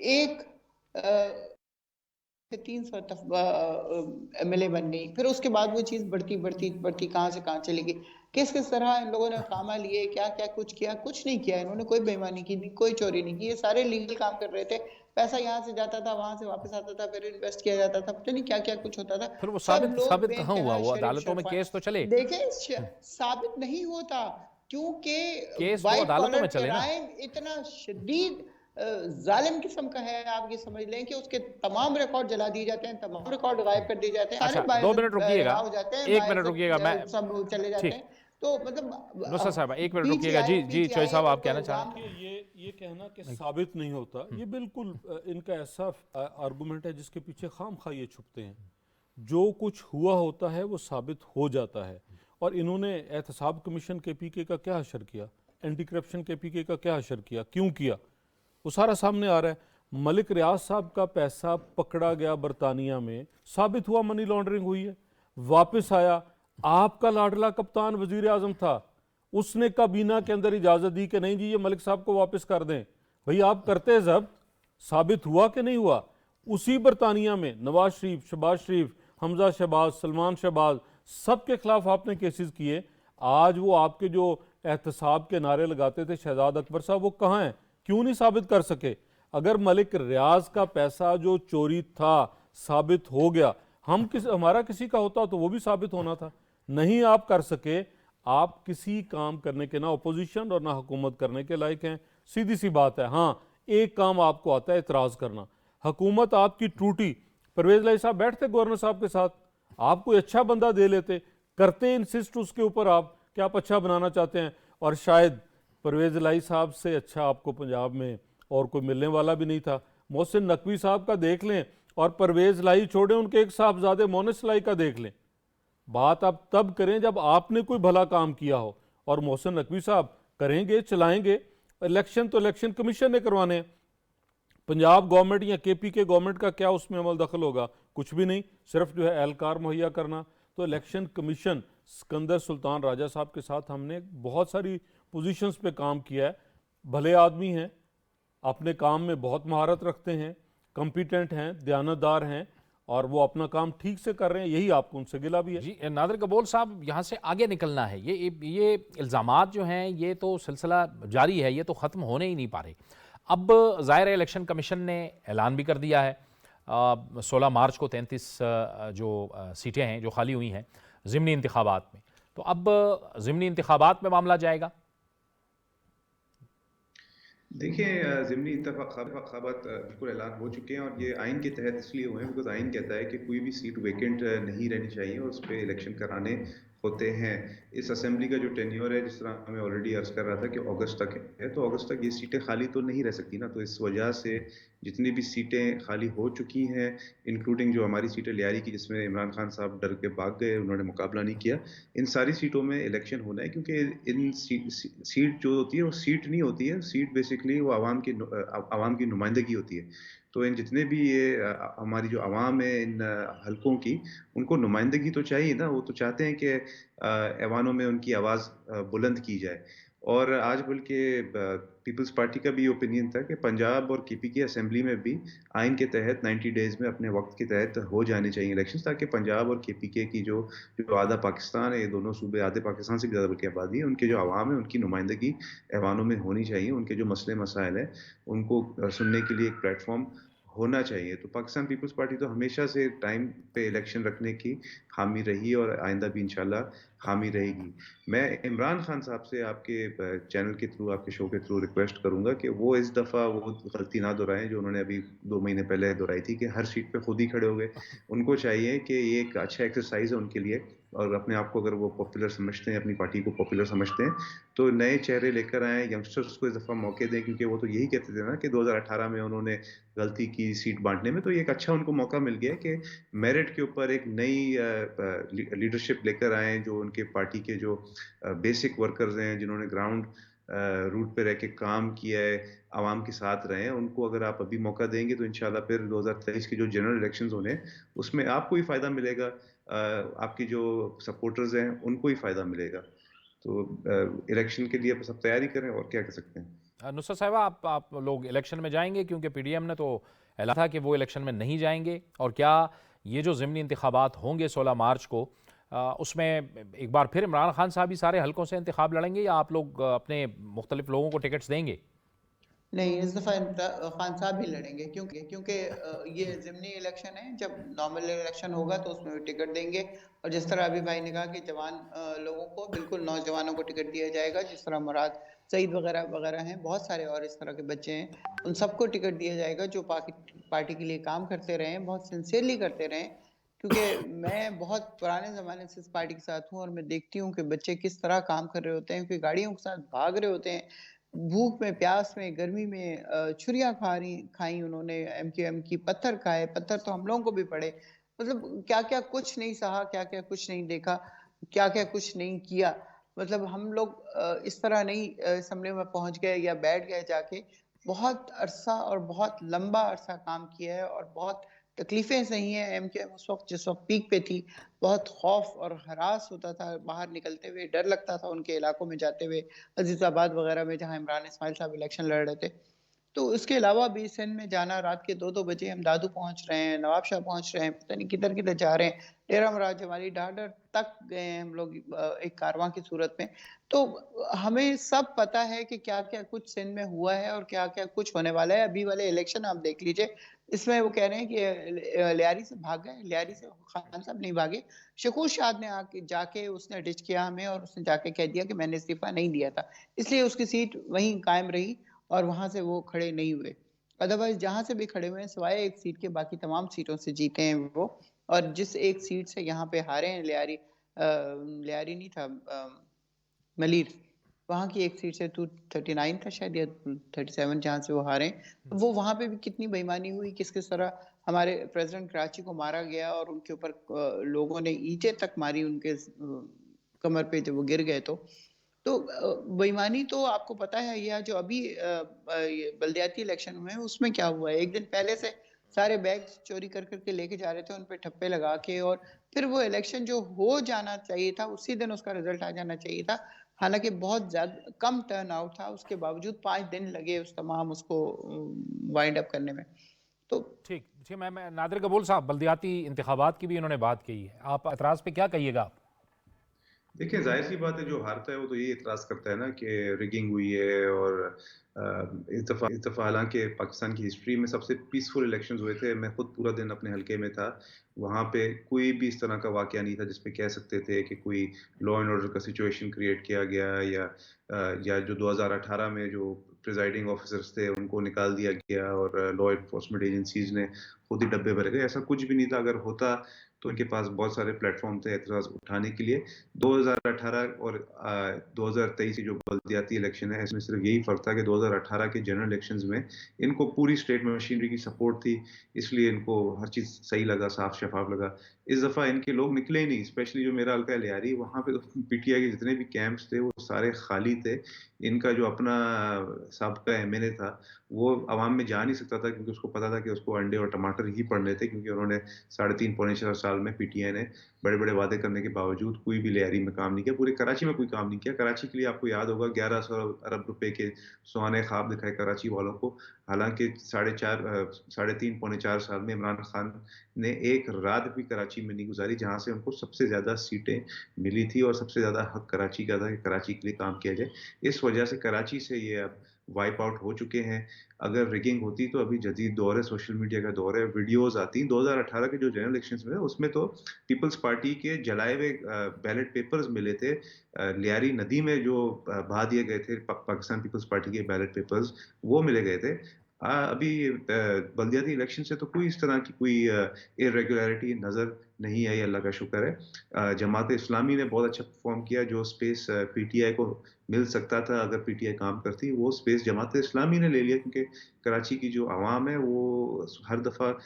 एक 300 एमएलए बन गई। फिर उसके बाद वो चीज़ बढ़ती कहाँ से कहाँ चली गई। किस तरह इन लोगों ने कामा लिए, क्या-क्या कुछ किया? कुछ नहीं किया इन्होंने, कोई बेईमानी की नहीं, कोई चोरी नहीं की। ये सारे लीगल काम कर रहे थे। पैसा यहाँ से जाता था, वहाँ से वापस आता था, फिर इन्वेस्ट किया जाता था। पता नहीं क्या-क्या कुछ होता था। फिर वो सब साबित लोग साबित कहाँ हुआ? बेइंतहा वो शरीफ अदालतों में शफ़ा केस तो चले। देखिए साबित नहीं होता क्योंकि केस तो व्हाइट अदालतों कॉलर में चले ना। क्राइम इतना शदीद जालिम किस्म का है। आप ये समझ लें कि उसके तमाम रिकॉर्ड जला दिए जाते हैं, तमाम रिकॉर्ड गायब कर दिए जाते हैं, सारे अच्छा, 2 मिनट बाइज्जत रुकिएगा, रिहा हो जाते हैं, 1 मिनट रुकिएगा, मैं बाइज्जत सब चले जाते ठीक। हैं। तो मतलब नुसरत साहब 1 मिनट रुकिएगा। पीटीआई जी, जी, चौधरी साहब अगर आप कोई कहना चाह रहे इल्ज़ाम हैं? ये कहना कि साबित नहीं होता, ये बिल्कुल इनका ऐसा आर्गुमेंट है जिसके पीछे खामखा ये छुपते हैं। जो कुछ हुआ होता है वो साबित हो जाता है। और इन्होंने एहतसाब कमीशन के पीके का क्या हशर किया, एंटी करप्शन के पीके का क्या हशर किया, क्यों किया, वो सारा सामने आ रहा है। मलिक रियाज साहब का पैसा पकड़ा गया बरतानिया में, साबित हुआ मनी लॉन्ड्रिंग हुई है, वापस आया। आपका लाडला कप्तान वजीर आजम था, उसने काबीना के अंदर इजाजत दी कि नहीं जी ये मलिक साहब को वापस कर दें। भाई आप करते जब्त, साबित हुआ कि नहीं हुआ? उसी बरतानिया में नवाज शरीफ, शहबाज शरीफ, हमजा शहबाज, सलमान शहबाज, सबके खिलाफ आपने केसेस किए। आज वो आपके जो एहतसाब के नारे लगाते थे शहजाद अकबर साहब, वो कहाँ हैं? क्यों नहीं साबित कर सके? अगर मलिक रियाज का पैसा जो चोरी था साबित हो गया, हमारा किसी का होता तो वो भी साबित होना था। नहीं आप कर सके। आप किसी काम करने के ना अपोजिशन और ना हुकूमत करने के लायक हैं, सीधी सी बात है। हाँ, एक काम आपको आता है, इतराज़ करना। हुकूमत आपकी टूटी, परवेज लाई साहब बैठते गवर्नर साहब के साथ, आप कोई अच्छा बंदा दे लेते, करते इंसिस्ट उसके ऊपर आप कि आप अच्छा बनाना चाहते हैं। और शायद परवेज लाई साहब से अच्छा आपको पंजाब में और कोई मिलने वाला भी नहीं था। मोहसिन नकवी साहब का देख लें और परवेज लाई छोड़ें, उनके एक साहबजादे मोनिस लाई का देख लें। बात आप तब करें जब आपने कोई भला काम किया हो। और मोहसिन नकवी साहब करेंगे, चलाएंगे। इलेक्शन तो इलेक्शन कमीशन ने करवाने हैं। पंजाब गवर्नमेंट या केपीके गवर्नमेंट का क्या उसमें अमल दखल होगा? कुछ भी नहीं, सिर्फ जो है एहलकार मुहैया करना। तो इलेक्शन कमीशन सिकंदर सुल्तान राजा साहब के साथ हमने बहुत सारी पोजीशंस पे काम किया है। भले आदमी हैं, अपने काम में बहुत महारत रखते हैं, कॉम्पिटेंट हैं, दयानतदार हैं और वो अपना काम ठीक से कर रहे हैं। यही आपको उनसे गिला भी है। जी, नादिर कबूल साहब, यहाँ से आगे निकलना है। ये इल्ज़ामात जो हैं ये तो सिलसिला जारी है, ये तो ख़त्म होने ही नहीं पा रहे। अब ज़ाहिर है इलेक्शन कमीशन ने ऐलान भी कर दिया है 16 मार्च को 33 जो सीटें हैं जो खाली हुई हैं ज़िमनी इंतखाबात में। तो अब ज़िमनी इंतखाबात में मामला जाएगा। देखिए ज़िमनी इंतख़ाबात बिल्कुल ऐलान हो चुके हैं और ये आइन के तहत इसलिए हुए हैं बिकॉज़ आइन कहता है कि कोई भी सीट वेकेंट नहीं रहनी चाहिए और उस पर इलेक्शन कराने होते हैं। इस असेंबली का जो टेन्योर है, जिस तरह मैं ऑलरेडी अर्ज कर रहा था कि अगस्त तक है, तो अगस्त तक ये सीटें खाली तो नहीं रह सकती ना। तो इस वजह से जितनी भी सीटें खाली हो चुकी हैं, इंक्लूडिंग जो हमारी सीटें लियारी की जिसमें इमरान खान साहब डर के भाग गए, उन्होंने मुकाबला नहीं किया, इन सारी सीटों में इलेक्शन होना है। क्योंकि इन सीट जो होती है वो सीट नहीं होती है, सीट बेसिकली वो आवाम की नुमाइंदगी होती है। तो इन जितने भी ये हमारी जो आवाम है इन हलकों की, उनको नुमाइंदगी तो चाहिए ना। वो तो चाहते हैं कि ऐवानों में उनकी आवाज़ बुलंद की जाए। और आज बल्कि पीपल्स पार्टी का भी ओपिनियन था कि पंजाब और केपी की असेंबली में भी आइन के तहत 90 डेज में अपने वक्त के तहत हो जाने चाहिए इलेक्शंस, ताकि पंजाब और केपी के की जो जो आधा पाकिस्तान है, ये दोनों सूबे आधे पाकिस्तान से भी ज़्यादा बल्कि आबादी है, उनके जो आवाम है उनकी नुमाइंदगी ऐवानों में होनी चाहिए। उनके जो मसले मसाइल हैं उनको सुनने के लिए एक प्लेटफॉर्म होना चाहिए। तो पाकिस्तान पीपल्स पार्टी तो हमेशा से टाइम पे इलेक्शन रखने की हामी रही और आइंदा भी इंशाल्लाह हामी रहेगी। मैं इमरान खान साहब से आपके चैनल के थ्रू, आपके शो के थ्रू रिक्वेस्ट करूंगा कि वो इस दफ़ा वो गलती ना दोहराएं जो उन्होंने अभी 2 महीने पहले दोहराई थी कि हर सीट पे खुद ही खड़े हो गए। उनको चाहिए कि ये एक अच्छा एक्सरसाइज है उनके लिए, और अपने आप को अगर वो पॉपुलर समझते हैं, अपनी पार्टी को पॉपुलर समझते हैं, तो नए चेहरे लेकर आए, यंगस्टर्स को इस दफ़ा मौके दें। क्योंकि वो तो यही कहते थे ना कि 2018 में उन्होंने गलती की सीट बांटने में, तो ये एक अच्छा उनको मौका मिल गया कि मेरिट के ऊपर एक नई लीडरशिप लेकर आए, जो उनके पार्टी के जो बेसिक वर्कर्स हैं, जिन्होंने ग्राउंड रूट पे रह के काम किया है, आवाम के साथ रहे हैं, उनको अगर आप अभी मौका देंगे तो इंशाल्लाह फिर 2023 के जो जनरल इलेक्शंस होने हैं उसमें आपको ही फ़ायदा मिलेगा, आपकी जो सपोर्टर्स हैं उनको ही फ़ायदा मिलेगा। तो इलेक्शन के लिए बस आप तैयारी करें, और क्या कर सकते हैं। नुसरत साहिबा, आप लोग इलेक्शन में जाएंगे? क्योंकि पीडीएम ने तो ऐलान था कि वो इलेक्शन में नहीं जाएंगे। और क्या ये जो ज़िमनी इंतखाबात होंगे 16 मार्च को, उसमें एक बार फिर इमरान खान साहब ही सारे हलकों से इंतखाब लड़ेंगे, या आप लोग अपने मुख्तलिफ लोगों को टिकट्स देंगे? नहीं, इस दफ़ा खान साहब ही लड़ेंगे, क्योंकि क्योंकि ये ज़िमनी इलेक्शन है। जब नॉर्मल इलेक्शन होगा तो उसमें भी टिकट देंगे। और जिस तरह अभी भाई ने कहा कि जवान लोगों को, बिल्कुल नौजवानों को टिकट दिया जाएगा, जिस तरह मुराद सईद वगैरह वगैरह हैं, बहुत सारे और इस तरह के बच्चे हैं, उन सबको टिकट दिया जाएगा जो पार्टी के लिए काम करते रहे हैं, बहुत सिंसियरली करते रहे हैं। क्योंकि मैं बहुत पुराने ज़माने से इस पार्टी के साथ हूँ और मैं देखती हूँ कि बच्चे किस तरह काम कर रहे होते हैं, क्योंकि गाड़ियों के साथ भाग रहे होते हैं, भूख में, प्यास में, गर्मी में, छुरियाँ खाई उन्होंने, एमक्यूएम की, पत्थर खाए, पत्थर तो हम लोगों को भी पड़े। मतलब क्या-क्या कुछ नहीं सहा, क्या-क्या कुछ नहीं देखा, क्या-क्या कुछ नहीं किया। मतलब हम लोग इस तरह नहीं असेंबली में पहुँच गए या बैठ गए जाके। बहुत अरसा और बहुत लंबा अरसा काम किया है और बहुत तकलीफ़ें सही हैं। एमक्यूएम उस वक़्त, जिस वक़्त पीक पे थी, बहुत खौफ़ और हरास होता था बाहर निकलते हुए, डर लगता था उनके इलाकों में जाते हुए। अज़ीज़ाबाद वगैरह में जहाँ इमरान इस्माइल साहब इलेक्शन लड़ रहे थे। तो इसके अलावा भी सिंध में जाना, रात के 2-2 बजे हम दादू पहुँच रहे हैं, नवाबशाह पहुँच रहे हैं, पता नहीं किधर-किधर जा रहे हैं। डेरा मुराद जमाली डाडर तक गए हैं हम लोग एक कारवां की सूरत में। तो हमें सब पता है कि क्या-क्या कुछ सिंध में हुआ है और क्या-क्या कुछ होने वाला है। अभी वाले इलेक्शन आप देख लीजिए, इसमें वो कह रहे हैं कि लियारी से भाग गए, लियारी से खान साहब नहीं भागे। शकूर शाद ने आके जाके उसने डिच किया हमें और उसने जाके कह दिया कि मैंने इस्तीफ़ा नहीं दिया था। इसलिए उसकी सीट वहीं कायम रही और वहाँ से वो खड़े नहीं हुए। अदरवाइज़ जहाँ से भी खड़े हुए हैं, सिवाय एक सीट के, बाकी तमाम सीटों से जीते हैं वो। और जिस एक सीट से यहाँ पे हारे हैं, लियारी नहीं था, मलीर, वहाँ की एक सीट से 239 था शायद, या 37, जहाँ से वो हारे हैं। तो वो वहाँ पे भी कितनी बेईमानी हुई, किस-किस तरह हमारे प्रेज़िडेंट कराची को मारा गया और उनके ऊपर लोगों ने ईंटें तक मारी उनके कमर पे जब वो गिर गए तो। तो बेईमानी तो आपको पता है। यह जो अभी ये बल्दियाती इलेक्शन हुए हैं, उसमें क्या हुआ है, 1 दिन पहले से सारे बैग्स चोरी कर के लेके जा रहे थे, उन पे ठप्पे लगा के, और फिर वो इलेक्शन जो हो जाना चाहिए था, उसी दिन उसका रिज़ल्ट आ जाना चाहिए था। हालाँकि बहुत कम टर्न आउट था, उसके बावजूद 5 दिन लगे उस तमाम उसको वाइंड अप करने में। तो ठीक ठीक। मैं नादिर कबूल साहब, बल्दियाती इंतखाबात की भी उन्होंने बात की है, आप एतराज़ पे क्या कहिएगा आप? देखिए, ज़ाहिर-सी बात है, जो हारता है वो तो यही एतराज़ करता है ना कि रिगिंग हुई है। और इस दफ़ा हालाँकि पाकिस्तान की हिस्ट्री में सबसे पीसफुल इलेक्शंस हुए थे। मैं खुद पूरा दिन अपने हलके में था। वहाँ पे कोई भी इस तरह का वाक़या नहीं था जिसमें कह सकते थे कि कोई लॉ एंड ऑर्डर का सिचुएशन क्रिएट किया गया, या जो 2018 में जो प्रिजाइडिंग ऑफिसर्स थे उनको निकाल दिया गया और लॉ एनफोर्समेंट एजेंसीज़ ने खुद ही डब्बे भरे गए। ऐसा कुछ भी नहीं था। अगर होता तो इनके पास बहुत सारे प्लेटफॉर्म थे एतराज़ उठाने के लिए। 2018 और 2023 की जो बल्दियाती इलेक्शन है, इसमें सिर्फ यही फ़र्क था कि 2018 के जनरल इलेक्शंस में इनको पूरी स्टेट मशीनरी की सपोर्ट थी, इसलिए इनको हर चीज़ सही लगा, साफ शफाफ लगा। इस दफ़ा इनके लोग निकले ही नहीं, स्पेशली जो मेरा हल्का है लियारी, वहाँ पे तो पीटीआई के जितने भी कैंप्स थे वो सारे खाली थे। इनका जो अपना साबका एमएनए था वो अवाम में जा नहीं सकता था, क्योंकि उसको पता था कि उसको अंडे और टमाटर ही पड़ने थे, क्योंकि उन्होंने 3.5 पौने 4 साल में पीटीआई ने बड़े-बड़े वादे करने के बावजूद कोई भी लियारी में काम नहीं किया, पूरे कराची में कोई काम नहीं किया। कराची के लिए आपको याद होगा 1100 अरब रुपए के सुहाने ख्वाब दिखाए कराची वालों को। हालांकि 3.5 पौने 4 साल में इमरान खान ने एक रात भी कराची में नहीं गुजारी जहां से उनको सबसे ज्यादा सीटें मिली थी और सबसे ज्यादा हक कराची का था कि कराची के लिए काम किया जाए। इस वजह से कराची से ये अब वाइप आउट हो चुके हैं। अगर रिगिंग होती तो अभी जदीद दौर है, सोशल मीडिया का दौर है, वीडियोस आती। 2018 के जो जनरल इलेक्शंस में उसमें तो पीपल्स पार्टी के जलाए हुए बैलेट पेपर्स मिले थे, लियारी नदी में जो बहा दिए गए थे पाकिस्तान पीपल्स पार्टी के बैलेट पेपर्स, वो मिले गए थे। अभी बल्दियाती इलेक्शन से तो कोई इस तरह की कोई इरेगुलरिटी नजर नहीं आई, अल्लाह का शुक्र है। जमात इस्लामी ने बहुत अच्छा परफॉर्म किया। जो स्पेस पीटीआई को मिल सकता था अगर पीटीआई काम करती, वो स्पेस जमात इस्लामी ने ले लिया, क्योंकि कराची की जो आवाम है वो हर दफ़ा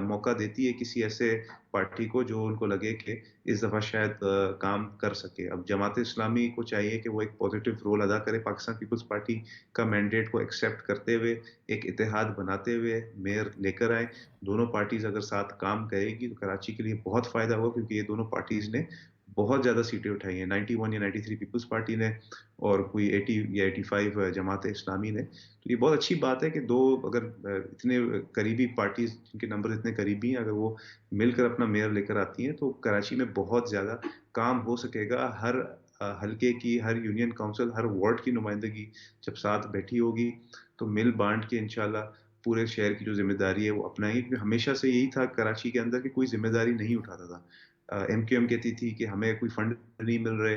मौका देती है किसी ऐसे पार्टी को जो उनको लगे कि इस दफ़ा शायद काम कर सके। अब जमात इस्लामी को चाहिए कि वो एक पॉजिटिव रोल अदा करे, पाकिस्तान पीपल्स पार्टी का मैंडेट को एक्सेप्ट करते हुए एक इत्तेहाद बनाते हुए मेयर लेकर आए। दोनों पार्टीज अगर साथ काम करेगी तो कराची के लिए बहुत फ़ायदा होगा, क्योंकि ये दोनों पार्टीज ने बहुत ज़्यादा सीटें उठाई हैं। 91 या 93 पीपल्स पार्टी ने और कोई 80 या 85 जमात इस्लामी ने। तो ये बहुत अच्छी बात है कि दो अगर इतने करीबी पार्टीज जिनके नंबर इतने करीबी हैं, अगर वो मिलकर अपना मेयर लेकर आती हैं तो कराची में बहुत ज़्यादा काम हो सकेगा। हर हल्के की, हर यूनियन काउंसिल, हर वार्ड की नुमाइंदगी जब साथ बैठी होगी तो मिल बांट के इंशाल्लाह पूरे शहर की जो जिम्मेदारी है वो अपनाएंगे। क्योंकि हमेशा से यही था कराची के अंदर कि कोई जिम्मेदारी नहीं उठाता था। एमक्यूएम कहती थी कि हमें कोई फंड नहीं मिल रहे,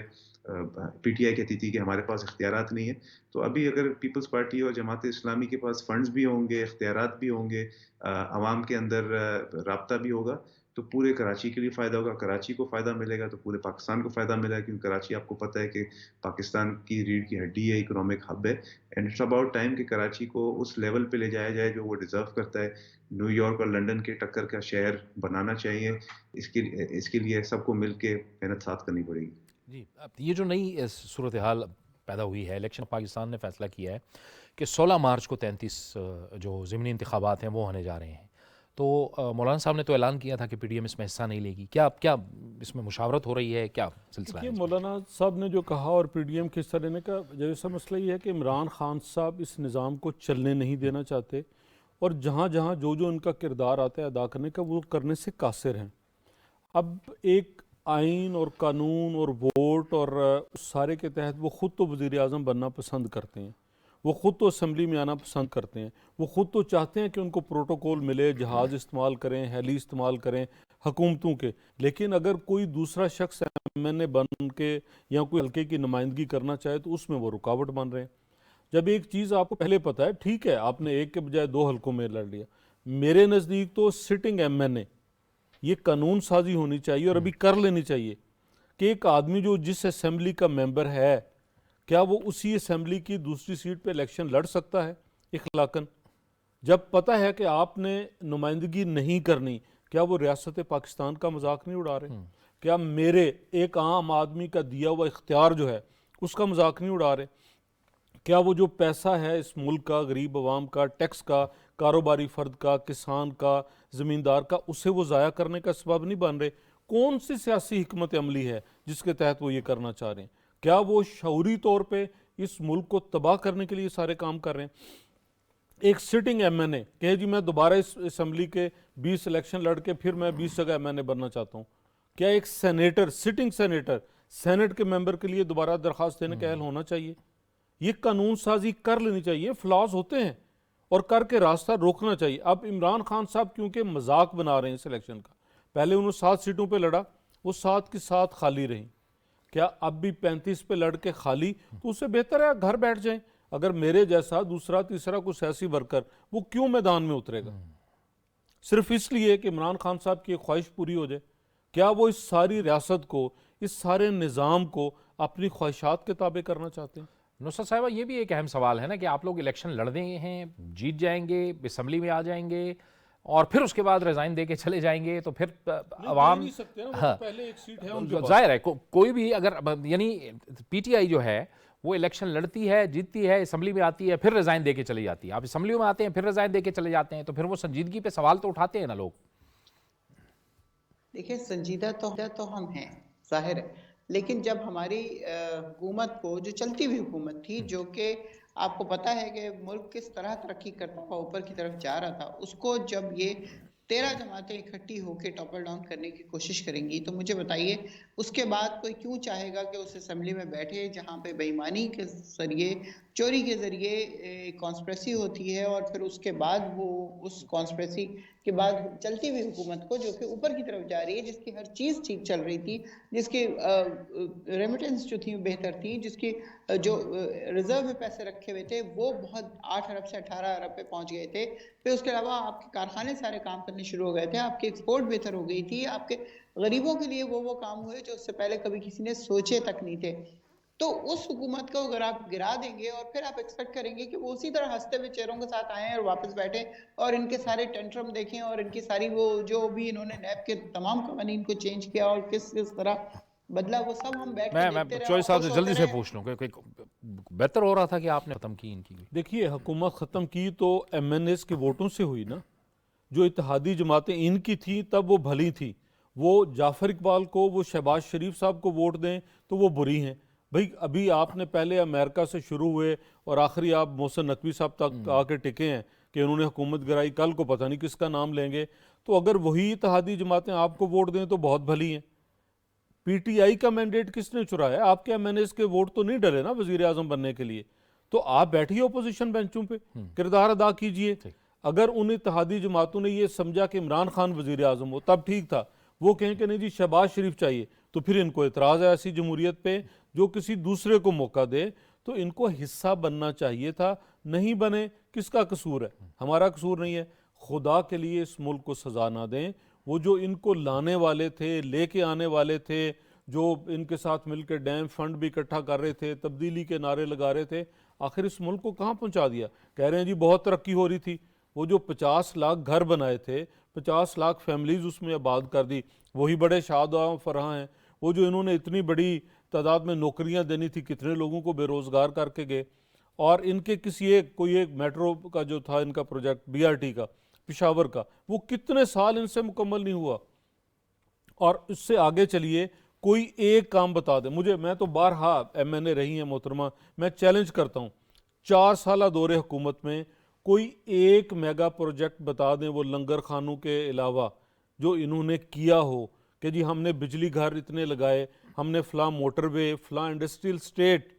पीटीआई कहती थी कि हमारे पास इख्तियारात नहीं है। तो अभी अगर पीपल्स पार्टी और जमात इस्लामी के पास फंड्स भी होंगे, इख्तियारात भी होंगे, आवाम के अंदर राब्ता भी होगा, तो पूरे कराची के लिए फ़ायदा होगा। कराची को फ़ायदा मिलेगा तो पूरे पाकिस्तान को फ़ायदा मिलेगा, क्योंकि कराची आपको पता है कि पाकिस्तान की रीढ़ की हड्डी है, इकोनॉमिक हब है। एंड इट्स अबाउट टाइम कि कराची को उस लेवल पे ले जाया जाए जो वो डिज़र्व करता है। न्यूयॉर्क और लंदन के टक्कर का शहर बनाना चाहिए। इसके लिए सबको मिल के मेहनत साथ करनी पड़ेगी। जी, अब ये जो नई सूरत हाल पैदा हुई है, इलेक्शन पाकिस्तान ने फैसला किया है कि 16 मार्च को 33 जो ज़िमनी इंतखाबात हैं वो होने जा रहे हैं। तो मौलाना साहब ने तो ऐलान किया था कि पीडीएम इसमें हिस्सा नहीं लेगी। क्या क्या इसमें मुशावरत हो रही है, क्या सिलसिला है? मौलाना साहब ने जो कहा और पीडीएम के हिस्सा लेने का जैसा मसला ये है कि इमरान खान साहब इस निज़ाम को चलने नहीं देना चाहते, और जहाँ जहाँ जो जो उनका किरदार आता है अदा करने का वो करने से कासिर हैं। अब एक आइन और कानून और वोट और उस सारे के तहत वो ख़ुद तो वज़ीर आज़म बनना पसंद करते हैं, वो ख़ुद तो असम्बली में आना पसंद करते हैं, वो ख़ुद तो चाहते हैं कि उनको प्रोटोकॉल मिले, जहाज़ इस्तेमाल करें, हेली इस्तेमाल करें हुकूमतों के। लेकिन अगर कोई दूसरा शख्स एमएनए बन के या कोई हल्के की नुमाइंदगी करना चाहे तो उसमें वो रुकावट बन रहे हैं। जब एक चीज़ आपको पहले पता है, ठीक है आपने एक के बजाय 2 हल्कों में लड़ लिया, मेरे नज़दीक तो सिटिंग एमएनए ये कानून साजी होनी चाहिए और अभी कर लेनी चाहिए कि एक आदमी जो जिस असेंबली का मेंबर है, क्या वो उसी असेंबली की दूसरी सीट पे इलेक्शन लड़ सकता है इखलाकन? जब पता है कि आपने नुमाइंदगी नहीं करनी, क्या वो रियासत पाकिस्तान का मजाक नहीं उड़ा रहे? क्या मेरे एक आम आदमी का दिया हुआ इख्तियार जो है उसका मजाक नहीं उड़ा रहे? क्या वो जो पैसा है इस मुल्क का, गरीब आवाम का, टैक्स का, कारोबारी फ़र्द का, किसान का, ज़मींदार का, उसे वो ज़ाया करने का सबब नहीं बन रहे? कौन सी सियासी हिकमत अमली है जिसके तहत वो ये करना चाह रहे हैं? क्या वो शऊरी तौर पे इस मुल्क को तबाह करने के लिए सारे काम कर रहे हैं? एक सिटिंग एमएनए कहे जी मैं दोबारा इस असम्बली के 20 इलेक्शन लड़ के फिर मैं 20 जगह एमएनए बनना चाहता हूँ। क्या एक सेनेटर, सिटिंग सेनेटर, सेनेट के मेंबर के लिए दोबारा दरख्वास्त देने का अहल होना चाहिए? ये कानून साजी कर लेनी चाहिए। फ्लॉज होते हैं और करके रास्ता रोकना चाहिए। अब इमरान खान साहब क्योंकि मजाक बना रहे हैं इस इलेक्शन का, पहले उन्होंने 7 सीटों पे लड़ा, वो 7 की 7 खाली रही, क्या अब भी 35 पे लड़ के खाली? तो उससे बेहतर है घर बैठ जाएं। अगर मेरे जैसा दूसरा तीसरा कोई सियासी वर्कर, वो क्यों मैदान में उतरेगा? सिर्फ इसलिए कि इमरान खान साहब की एक ख्वाहिश पूरी हो जाए। क्या वो इस सारी रियासत को, इस सारे निज़ाम को अपनी ख्वाहिशात के ताबे करना चाहते हैं? नुसरत साहिबा, ये भी एक अहम सवाल है ना कि आप लोग इलेक्शन लड़ रहे हैं, जीत जाएंगे, असम्बली में आ जाएंगे और फिर उसके बाद रिजाइन दे के चले जाएंगे, तो फिर अवाम नहीं सकते ना, वो हाँ, तो पहले एक सीट है उनके पास। जाहिर है कोई भी अगर यानी पीटीआई जो है वो इलेक्शन लड़ती है, जीतती है, असम्बली में आती है, फिर रिजाइन दे के चली जाती है। आप असम्बली में आते हैं, फिर रिजाइन दे के चले जाते हैं, तो फिर वो संजीदगी पे सवाल तो उठाते हैं ना लोग। देखिए, संजीदा तो हम हैं, जाहिर है, लेकिन जब हमारी हुकूमत को, जो चलती हुई हुकूमत थी, जो कि आपको पता है कि मुल्क किस तरह तरक्की करता हुआ ऊपर की तरफ जा रहा था, उसको जब ये 13 जमातें इकट्ठी होकर टॉपल डाउन करने की कोशिश करेंगी, तो मुझे बताइए उसके बाद कोई क्यों चाहेगा कि उस असेंबली में बैठे जहां पे बेईमानी के जरिए, चोरी के जरिए कॉन्स्पिरेसी होती है, और फिर उसके बाद वो उस कॉन्स्पिरेसी के बाद चलती हुई हुकूमत को, जो कि ऊपर की तरफ जा रही है, जिसकी हर चीज़ ठीक चल रही थी, जिसकी रेमिटेंस जो थी बेहतर थी, जिसकी जो रिजर्व में पैसे रखे हुए थे वो बहुत 8 अरब से 18 अरब पे पहुंच गए थे। फिर उसके अलावा आपके कारखाने सारे काम करने शुरू हो गए थे, आपकी एक्सपोर्ट बेहतर हो गई थी, आपके गरीबों के लिए वो काम हुए जो उससे पहले कभी किसी ने सोचे तक नहीं थे। तो उस हुकूमत को अगर आप गिरा देंगे और फिर आप एक्सपेक्ट करेंगे कि वो उसी तरह हंसते हुए चेहरों के साथ आए और वापस बैठे और इनके सारे टेंट्रम देखें और इनकी सारी वो जो भी इन्होंने नैब के तमाम कवानीन को चेंज किया और किस किस तरह बदला, वो सब हम बैठ के देखते मैं रहे चौधरी और साहब खुश से होते जल्दी से रहे। पूछ लूं कि बेहतर हो रहा था कि आपने खत्म की इनकी। देखिए, हुकूमत ख़त्म की तो MNAs के वोटों से हुई ना। जो इत्तेहादी जमातें इनकी थी तब वो भली थी, वो जाफ़र इकबाल को, वो शहबाज शरीफ साहब को वोट दें तो वो बुरी हैं। भाई अभी आपने पहले अमेरिका से शुरू हुए और आखिरी आप मोहसिन नकवी साहब तक आके टिके हैं कि उन्होंने हुकूमत गिराई, कल को पता नहीं किसका नाम लेंगे। तो अगर वही इत्तेहादी जमातें आपको वोट दें तो बहुत भली हैं। PTI का मैंडेट किसने चुराया? आपके MNAs के वोट तो नहीं डले ना वजीर आजम बनने के लिए। तो आप बैठिए अपोजिशन बेंचों पे, किरदार अदा कीजिए। अगर उन इत्तेहादी जमातों ने ये समझा कि इमरान खान वजीर आजम हो तब ठीक था, वो कहें कि नहीं जी शहबाज शरीफ चाहिए, तो फिर इनको एतराज़ है ऐसी जमहूरियत पे जो किसी दूसरे को मौका दे। तो इनको हिस्सा बनना चाहिए था, नहीं बने, किसका कसूर है? हमारा कसूर नहीं है। खुदा के लिए इस मुल्क को सजा ना दें। वो जो इनको लाने वाले थे, लेके आने वाले थे, जो इनके साथ मिलकर डैम फंड भी इकट्ठा कर रहे थे, तब्दीली के नारे लगा रहे थे, आखिर इस मुल्क को कहाँ पहुँचा दिया? कह रहे हैं जी बहुत तरक्की हो रही थी। वो जो 50 लाख घर बनाए थे, 50 लाख फैमिलीज उसमें आबाद कर दी, वही बड़े शाद और फराह हैं। वो जो इन्होंने इतनी बड़ी तादाद में नौकरियां देनी थी, कितने लोगों को बेरोज़गार करके गए। और इनके किसी कोई एक मेट्रो का जो था इनका प्रोजेक्ट BRT का, पिशावर का, वो कितने साल इनसे मुकम्मल नहीं हुआ। और इससे आगे चलिए, कोई एक काम बता दे मुझे। मैं तो बारहा MNA रही हैं मोहतरमा, मैं चैलेंज करता हूँ, 4 साल दौरे हुकूमत में कोई एक मेगा प्रोजेक्ट बता दें वो लंगर खानों के अलावा जो इन्होंने किया हो कि जी हमने बिजली घर इतने लगाए, हमने फ़लाँ मोटरवे, फ़लाँ इंडस्ट्रियल स्टेट,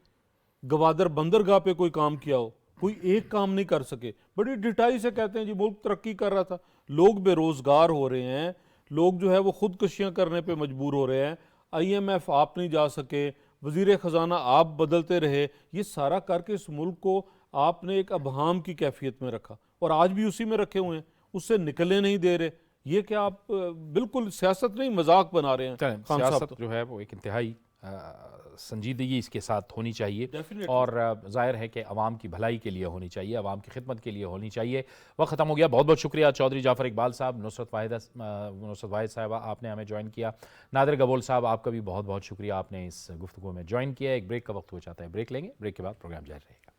गवादर बंदरगाह पे कोई काम किया हो। कोई एक काम नहीं कर सके। बड़ी डिटाई से कहते हैं जी मुल्क तरक्की कर रहा था। लोग बेरोज़गार हो रहे हैं, लोग जो है वो खुदकुशियाँ करने पे मजबूर हो रहे हैं। IMF आप नहीं जा सके, वज़ीर ख़जाना आप बदलते रहे, ये सारा करके इस मुल्क को आपने एक अबहाम की कैफियत में रखा और आज भी उसी में रखे हुए हैं, उससे निकलने नहीं दे रहे। ये क्या आप बिल्कुल सियासत नहीं मजाक बना रहे हैं? खान साहब सियासत तो जो है वो एक इंतहाई संजीदगी इसके साथ होनी चाहिए Definitely. और ज़ाहिर है कि अवाम की भलाई के लिए होनी चाहिए, अवाम की खिदमत के लिए होनी चाहिए। वक्त ख़त्म हो गया। बहुत बहुत शुक्रिया चौधरी जाफ़र इकबाल साहब, नुसरत वाहिद साहबा आपने हमें ज्वाइन किया, नादिर गबोल साहब आपका भी बहुत बहुत शुक्रिया, आपने इस गुफ्तगू में ज्वाइन किया। एक ब्रेक का वक्त हो जाता है, ब्रेक लेंगे, ब्रेक के बाद प्रोग्राम जारी रहेगा।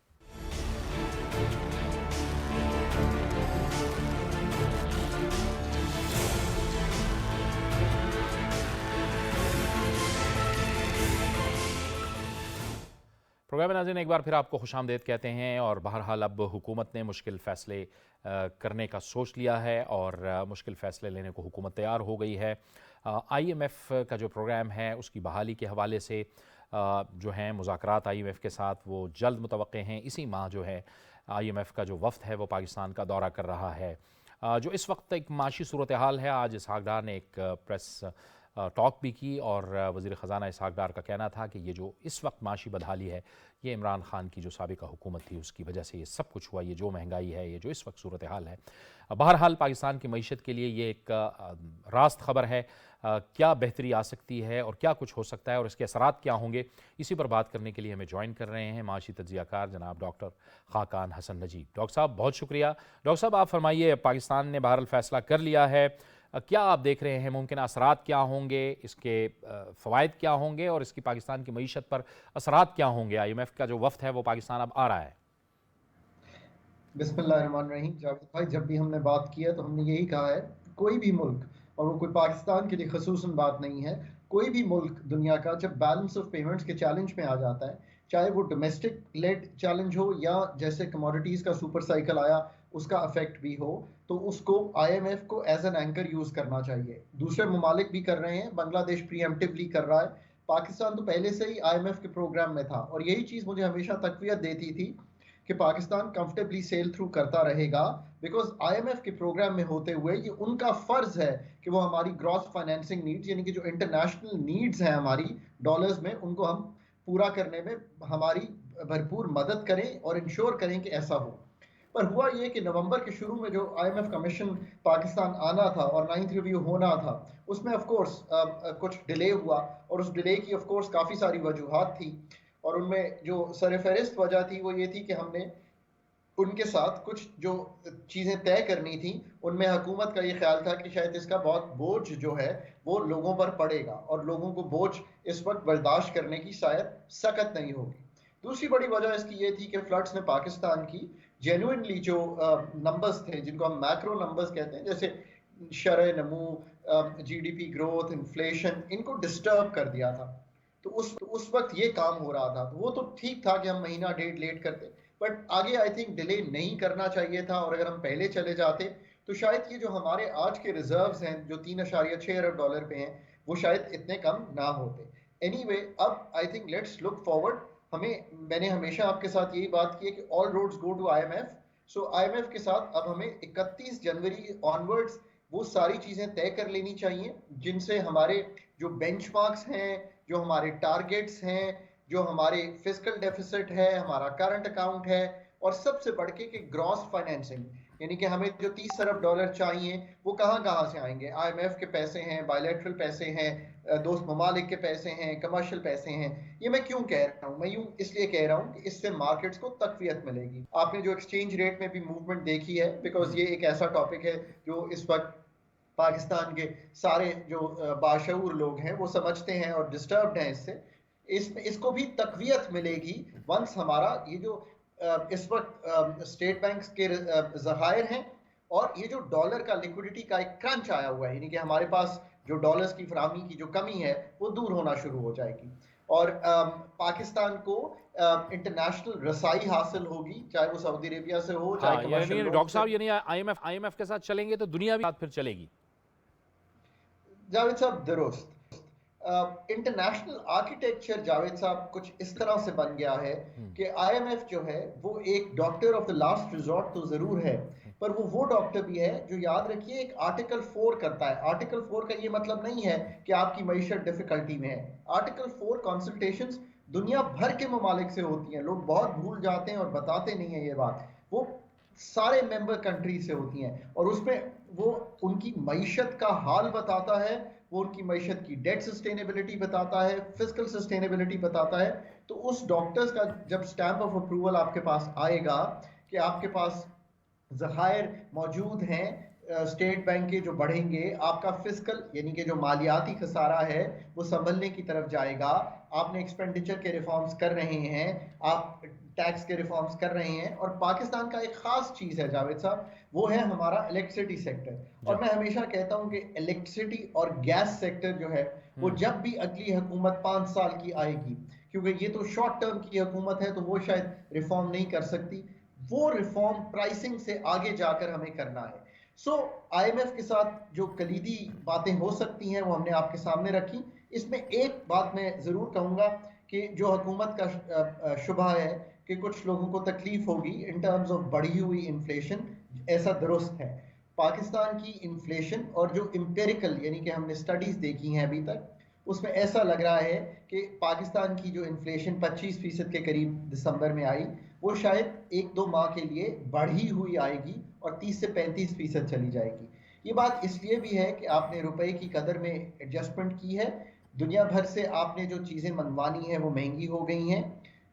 प्रोग्राम नाज़रीन एक बार फिर आपको खुशामदीद कहते हैं और बहरहाल अब हुकूमत ने मुश्किल फ़ैसले करने का सोच लिया है और मुश्किल फ़ैसले लेने को हुकूमत तैयार हो गई है। IMF का जो प्रोग्राम है उसकी बहाली के हवाले से जो हैं मुज़ाकरात IMF के साथ वो जल्द मुतवक्के हैं। इसी माह जो है IMF का जो वफ़द है वो पाकिस्तान का दौरा कर रहा है। जो इस वक्त एक माशी सूरत हाल है, आज इसहाक डार ने एक प्रेस टॉक भी की और वज़ीर ख़ज़ाना इसहाक़ डार का कहना था कि ये जो इस वक्त माशी बदहाली है ये इमरान ख़ान की जो साबिक़ा हुकूमत थी उसकी वजह से ये सब कुछ हुआ, ये जो महंगाई है, ये जो इस वक्त सूरत हाल है। बहरहाल पाकिस्तान की मईशत के लिए ये एक रास्त ख़बर है। क्या बेहतरी आ सकती है और क्या कुछ हो सकता है और इसके असरात क्या होंगे, इसी पर बात करने के लिए हमें ज्वाइन कर रहे हैं माशी तज्ज़ियाकार जनाब डॉक्टर खाकान हसन नजीब। डॉक्टर साहब बहुत शुक्रिया। डॉक्टर साहब आप फरमाइए, पाकिस्तान ने बहरहाल फ़ैसला कर लिया है, क्या आप देख रहे हैं, मुमकिन असरात क्या होंगे, इसके फ़वाइद क्या होंगे और इसकी पाकिस्तान की मईशत पर असरात क्या होंगे? IMF का जो वफ़द है वो पाकिस्तान अब आ रहा है। बिस्मिल्लाहिर्रहमानिर्रहीम। जावेद भाई, जब भी हमने बात किया तो हमने यही कहा है, कोई भी मुल्क, और वो कोई पाकिस्तान के लिए खसूसन बात नहीं है, कोई भी मुल्क दुनिया का जब बैलेंस ऑफ पेमेंट्स के चैलेंज में आ जाता है, चाहे वो डोमेस्टिक लेड चैलेंज हो या जैसे कमोडिटीज़ का सुपर साइकिल आया उसका अफेक्ट भी हो, तो उसको IMF को एज एन एंकर यूज़ करना चाहिए। दूसरे ममालिक भी कर रहे हैं, बांग्लादेश प्रीएम्प्टिवली कर रहा है, पाकिस्तान तो पहले से ही IMF के प्रोग्राम में था और यही चीज़ मुझे हमेशा तक़वियत देती थी कि पाकिस्तान कंफर्टेबली सेल थ्रू करता रहेगा, बिकॉज IMF के प्रोग्राम में होते हुए ये उनका फर्ज है कि वो हमारी ग्रॉस फाइनेंसिंग नीड्स यानी कि जो इंटरनेशनल नीड्स हैं हमारी डॉलर्स में, उनको हम पूरा करने में हमारी भरपूर मदद करें और इंश्योर करें कि ऐसा हो। पर हुआ ये कि नवंबर के शुरू में जो IMF कमीशन पाकिस्तान आना था और 9th रिव्यू होना था, उसमें ऑफ कोर्स कुछ डिले हुआ और उस डिले की ऑफ कोर्स काफ़ी सारी वजूहात थी और उनमें जो सरफहरिस्त वजह थी वो ये थी कि हमने उनके साथ कुछ जो चीज़ें तय करनी थी, उनमें हुकूमत का ये ख्याल था कि शायद इसका बहुत बोझ जो है वो लोगों पर पड़ेगा और लोगों को बोझ इस वक्त बर्दाश्त करने की शायद सकत नहीं होगी। दूसरी बड़ी वजह इसकी ये थी कि फ्लड्स ने पाकिस्तान की जेन्युइनली जो नंबर्स थे, जिनको हम मैक्रो नंबर्स कहते हैं, जैसे शरह नमू, GDP ग्रोथ, इन्फ्लेशन, इनको डिस्टर्ब कर दिया था। तो उस वक्त ये काम हो रहा था, तो वो तो ठीक था कि हम महीना डेढ़ लेट करते, बट आगे आई थिंक डिले नहीं करना चाहिए था और अगर हम पहले चले जाते तो शायद ये जो हमारे आज के रिजर्व्स हैं जो 3.6 अरब डॉलर पे हैं वो शायद इतने कम ना होते। एनीवे, अब I think let's look forward. मैंने हमेशा आपके साथ यही बात की है कि all roads go to IMF। So IMF के साथ अब हमें 31 जनवरी ऑनवर्ड्स वो सारी चीज़ें तय कर लेनी चाहिए जिनसे हमारे जो बेंचमार्क्स हैं, जो हमारे टारगेट्स हैं, जो हमारे फिस्कल डेफिसिट है, हमारा करंट अकाउंट है और सबसे बढ़ के कि ग्रॉस फाइनेंसिंग, यानी कि हमें जो 30 अरब डॉलर चाहिए वो कहाँ से आएंगे। IMF के पैसे हैं, बायलैटरल पैसे हैं, दोस्त ममालिक के पैसे हैं, कमर्शियल पैसे हैं। ये मैं क्यों कह रहा हूँ? मैं यूँ इसलिए कह रहा हूँ कि इससे मार्केट्स को तक़वियत मिलेगी। आपने जो एक्सचेंज रेट में भी मूवमेंट देखी है, बिकॉज ये एक ऐसा टॉपिक है जो इस वक्त पाकिस्तान के सारे जो बाशऊर लोग हैं वो समझते हैं और डिस्टर्ब्ड हैं इससे। इसको भी तक़वियत मिलेगी वंस हमारा ये जो इस वक्त स्टेट बैंक के ज़खायर हैं और ये जो डॉलर का लिक्विडिटी का एक क्रंच आया हुआ है, यानी कि हमारे पास जो डॉलर्स की फराहमी की जो कमी है वो दूर होना शुरू हो जाएगी और पाकिस्तान को इंटरनेशनल रसाई हासिल होगी, चाहे वो सऊदी अरेबिया से हो, चाहे डॉक्टर साहब यानी IMF के साथ चलेंगे तो दुनिया भी साथ फिर चलेगी। जावेद साहब दुरुस्त, इंटरनेशनल आर्किटेक्चर जावेद साहब कुछ इस तरह से बन गया है कि IMF जो है वो एक doctor of the last resort तो जरूर है, पर वो डॉक्टर भी है जो, याद रखिए, एक आर्टिकल 4 करता है। आर्टिकल 4 का ये मतलब नहीं है कि आपकी मईशत डिफिकल्टी में है। आर्टिकल 4 कंसल्टेशंस दुनिया भर के ममालिक से होती हैं, लोग बहुत भूल जाते हैं और बताते नहीं है ये बात। वो सारे मेंबर कंट्री से होती हैं और उसमें वो उनकी मईशत का हाल बताता है, वो उनकी मईशत की डेट सस्टेनेबिलिटी बताता है, फिजिकल सस्टेनेबिलिटी बताता है। तो उस डॉक्टर्स का जब स्टैंप ऑफ अप्रूवल आपके पास आएगा कि आपके पास ज़खायर मौजूद हैं स्टेट बैंक के जो बढ़ेंगे, आपका फिजिकल यानी कि जो मालियाती खसारा है वो संभलने की तरफ जाएगा, आपने एक्सपेंडिचर के रिफॉर्म्स कर रहे हैं, आप टैक्स के रिफॉर्म्स कर रहे हैं। और पाकिस्तान का एक खास चीज़ है जावेद साहब, वो है हमारा इलेक्ट्रिसिटी सेक्टर। और मैं हमेशा कहता हूं कि इलेक्ट्रिसिटी और गैस सेक्टर जो है वो जब भी अगली हुकूमत 5 साल की आएगी, क्योंकि ये तो शॉर्ट टर्म की हुकूमत है तो वो शायद रिफॉर्म नहीं कर सकती, वो रिफॉर्म प्राइसिंग से आगे जाकर हमें करना है। सो IMF के साथ जो कलीदी बातें हो सकती हैं वो हमने आपके सामने रखी। इसमें एक बात मैं ज़रूर कहूँगा कि जो हुकूमत का शुबा है कि कुछ लोगों को तकलीफ होगी इन टर्म्स ऑफ बढ़ी हुई इन्फ्लेशन, ऐसा दुरुस्त है, पाकिस्तान की इन्फ्लेशन और जो एम्पिरिकल यानी कि हमने स्टडीज देखी हैं अभी तक, उसमें ऐसा लग रहा है कि पाकिस्तान की जो इन्फ्लेशन 25% के करीब दिसंबर में आई, वो शायद 1-2 माह के लिए बढ़ी हुई आएगी और 30 से 35% चली जाएगी। ये बात इसलिए भी है कि आपने रुपए की कदर में एडजस्टमेंट की है, दुनिया भर से आपने जो चीज़ें मंगवानी हैं वो महंगी हो गई हैं,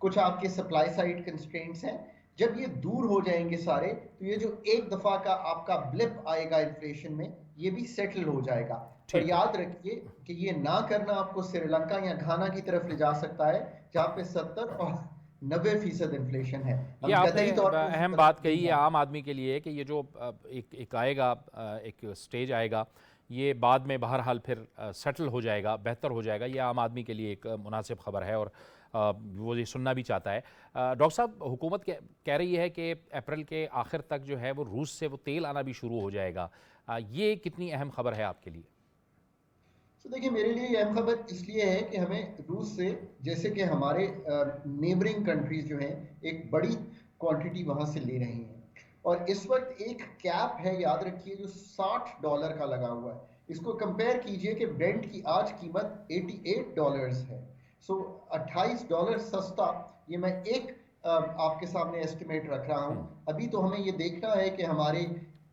कुछ आपके सप्लाई साइड कंस्ट्रेंट्स हैं। जब ये दूर हो जाएंगे सारे, तो ये जो एक दफ़ा का आपका ब्लिप आएगा इन्फ्लेशन में, ये भी सेटल हो जाएगा। पर याद रखिए कि ये ना करना आपको श्रीलंका या घाना की तरफ ले जा सकता है, जहाँ पे 70 और 90% इन्फ्लेशन है। ये आपने अहम बात कही है आम आदमी के लिए कि ये जो एक आएगा, एक स्टेज आएगा, ये बाद में बहरहाल फिर सेटल हो जाएगा, बेहतर हो जाएगा। ये आम आदमी के लिए एक मुनासिब खबर है और वो ये सुनना भी चाहता है। डॉक्टर साहब, हुकूमत कह रही है कि अप्रैल के आखिर तक जो है वो रूस से वो तेल आना भी शुरू हो जाएगा। ये कितनी अहम खबर है आपके लिए? तो देखिए, मेरे लिए ये अहम खबर इसलिए है कि हमें रूस से, जैसे कि हमारे नेबरिंग कंट्रीज जो हैं, एक बड़ी क्वांटिटी वहाँ से ले रही हैं और इस वक्त एक कैप है, याद रखिए, जो $60 का लगा हुआ है। इसको कंपेयर कीजिए कि ब्रेंट की आज कीमत $88 है। सो $28 सस्ता, ये मैं एक आपके सामने एस्टिमेट रख रहा हूँ। अभी तो हमें ये देखना है कि हमारे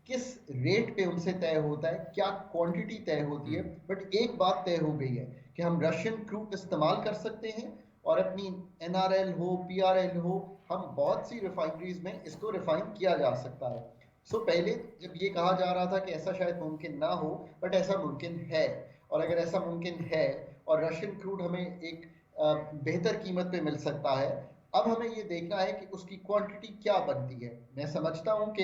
किस रेट पे उनसे तय होता है, क्या क्वांटिटी तय होती है। बट एक बात तय हो गई है कि हम रशियन क्रूड इस्तेमाल कर सकते हैं और अपनी NRL हो, PRL हो, हम बहुत सी रिफाइनरीज में इसको रिफाइन किया जा सकता है। सो पहले जब ये कहा जा रहा था कि ऐसा शायद मुमकिन ना हो, बट ऐसा मुमकिन है। और अगर ऐसा मुमकिन है और रशियन क्रूड हमें एक बेहतर कीमत पे मिल सकता है, अब हमें ये देखना है कि उसकी क्वांटिटी क्या बनती है। मैं समझता हूँ कि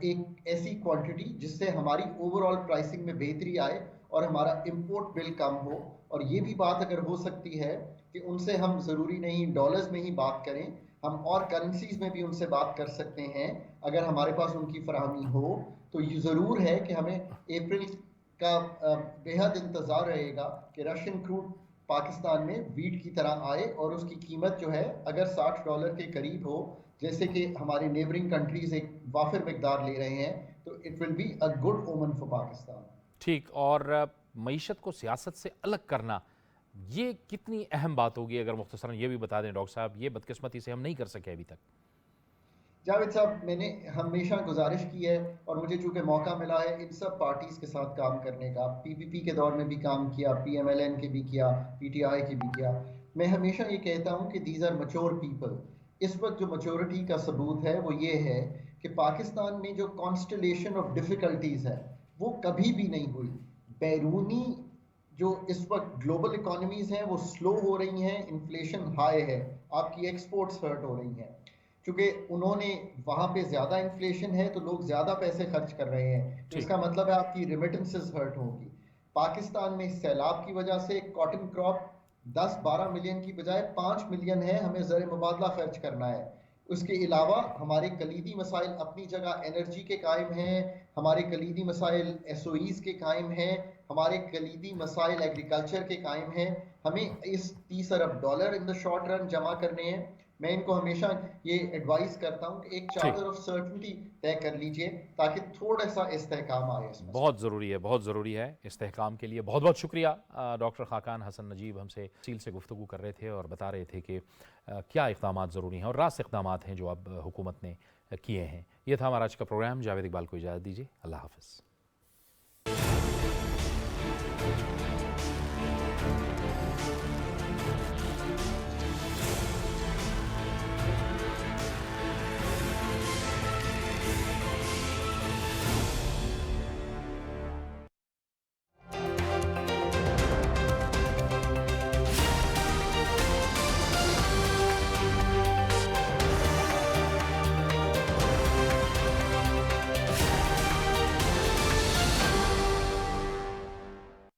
एक ऐसी क्वांटिटी जिससे हमारी ओवरऑल प्राइसिंग में बेहतरी आए और हमारा इंपोर्ट बिल कम हो। और ये भी बात अगर हो सकती है कि उनसे हम ज़रूरी नहीं डॉलर्स में ही बात करें, हम और करेंसीज में भी उनसे बात कर सकते हैं अगर हमारे पास उनकी फराहमी हो। तो ये ज़रूर है कि हमें अप्रैल का बेहद इंतज़ार रहेगा कि रशियन क्रूड पाकिस्तान में वीट की तरह आए और उसकी कीमत जो है अगर $60 के करीब हो, जैसे कि हमारे नेबरिंग कंट्रीज एक वाफिर मिकदार ले रहे हैं, तो it will be a good ओमन फॉर पाकिस्तान। ठीक। और मईशत को सियासत से अलग करना, ये कितनी अहम बात होगी? अगर मुख्तसरन ये भी बता दें डॉक्टर साहब, ये बदकिस्मती से हम नहीं कर सके अभी तक। जावेद साहब, मैंने हमेशा गुजारिश की है और मुझे चूंकि मौका मिला है इन सब पार्टीज़ के साथ काम करने का, PPP के दौर में भी काम किया, PMLN के भी किया, PTI के भी किया, मैं हमेशा ये कहता हूँ कि दीज आर मैच्योर पीपल। इस वक्त जो मैच्योरिटी का सबूत है वो ये है कि पाकिस्तान में जो कॉन्स्टलेशन ऑफ डिफ़िकल्टीज़ है वो कभी भी नहीं हुई। बैरूनी जो इस वक्त ग्लोबल इकोनॉमीज़ हैं वो स्लो हो रही हैं, इन्फ्लेशन हाई है, आपकी एक्सपोर्ट्स हर्ट हो रही हैं। क्योंकि उन्होंने वहाँ पे ज़्यादा इन्फ्लेशन है तो लोग ज़्यादा पैसे खर्च कर रहे हैं, तो इसका मतलब है आपकी रिमिटेंसेस हर्ट होगी। पाकिस्तान में सैलाब की वजह से कॉटन क्रॉप 10-12 मिलियन की बजाय 5 मिलियन है, हमें ज़र मुबादला खर्च करना है। उसके अलावा हमारे कलीदी मसाइल अपनी जगह एनर्जी के कायम हैं, हमारे कलीदी मसाइल SOEs के कायम हैं, हमारे कलीदी मसाइल एग्रीकल्चर के कायम हैं। हमें इस $30 अरब इन द शॉर्ट रन जमा करने हैं। मैं इनको हमेशा ये एडवाइस करता हूँ कि एक चार्टर ऑफ सर्टेनिटी तय कर लीजिए ताकि थोड़ा सा इस्तेहकाम आए इसमें। बहुत ज़रूरी है, बहुत ज़रूरी है इस्तेहकाम के लिए। बहुत बहुत शुक्रिया। डॉक्टर खाकान हसन नजीब हमसे तफसील से गुफ्तगू कर रहे थे और बता रहे थे कि क्या इक़दाम ज़रूरी हैं और रास्त इक़दाम हैं जो अब हुकूमत ने किए हैं। ये था हमारा आज का प्रोग्राम। जावेद इकबाल को इजाज़त दीजिए। अल्लाह हाफ़िज़।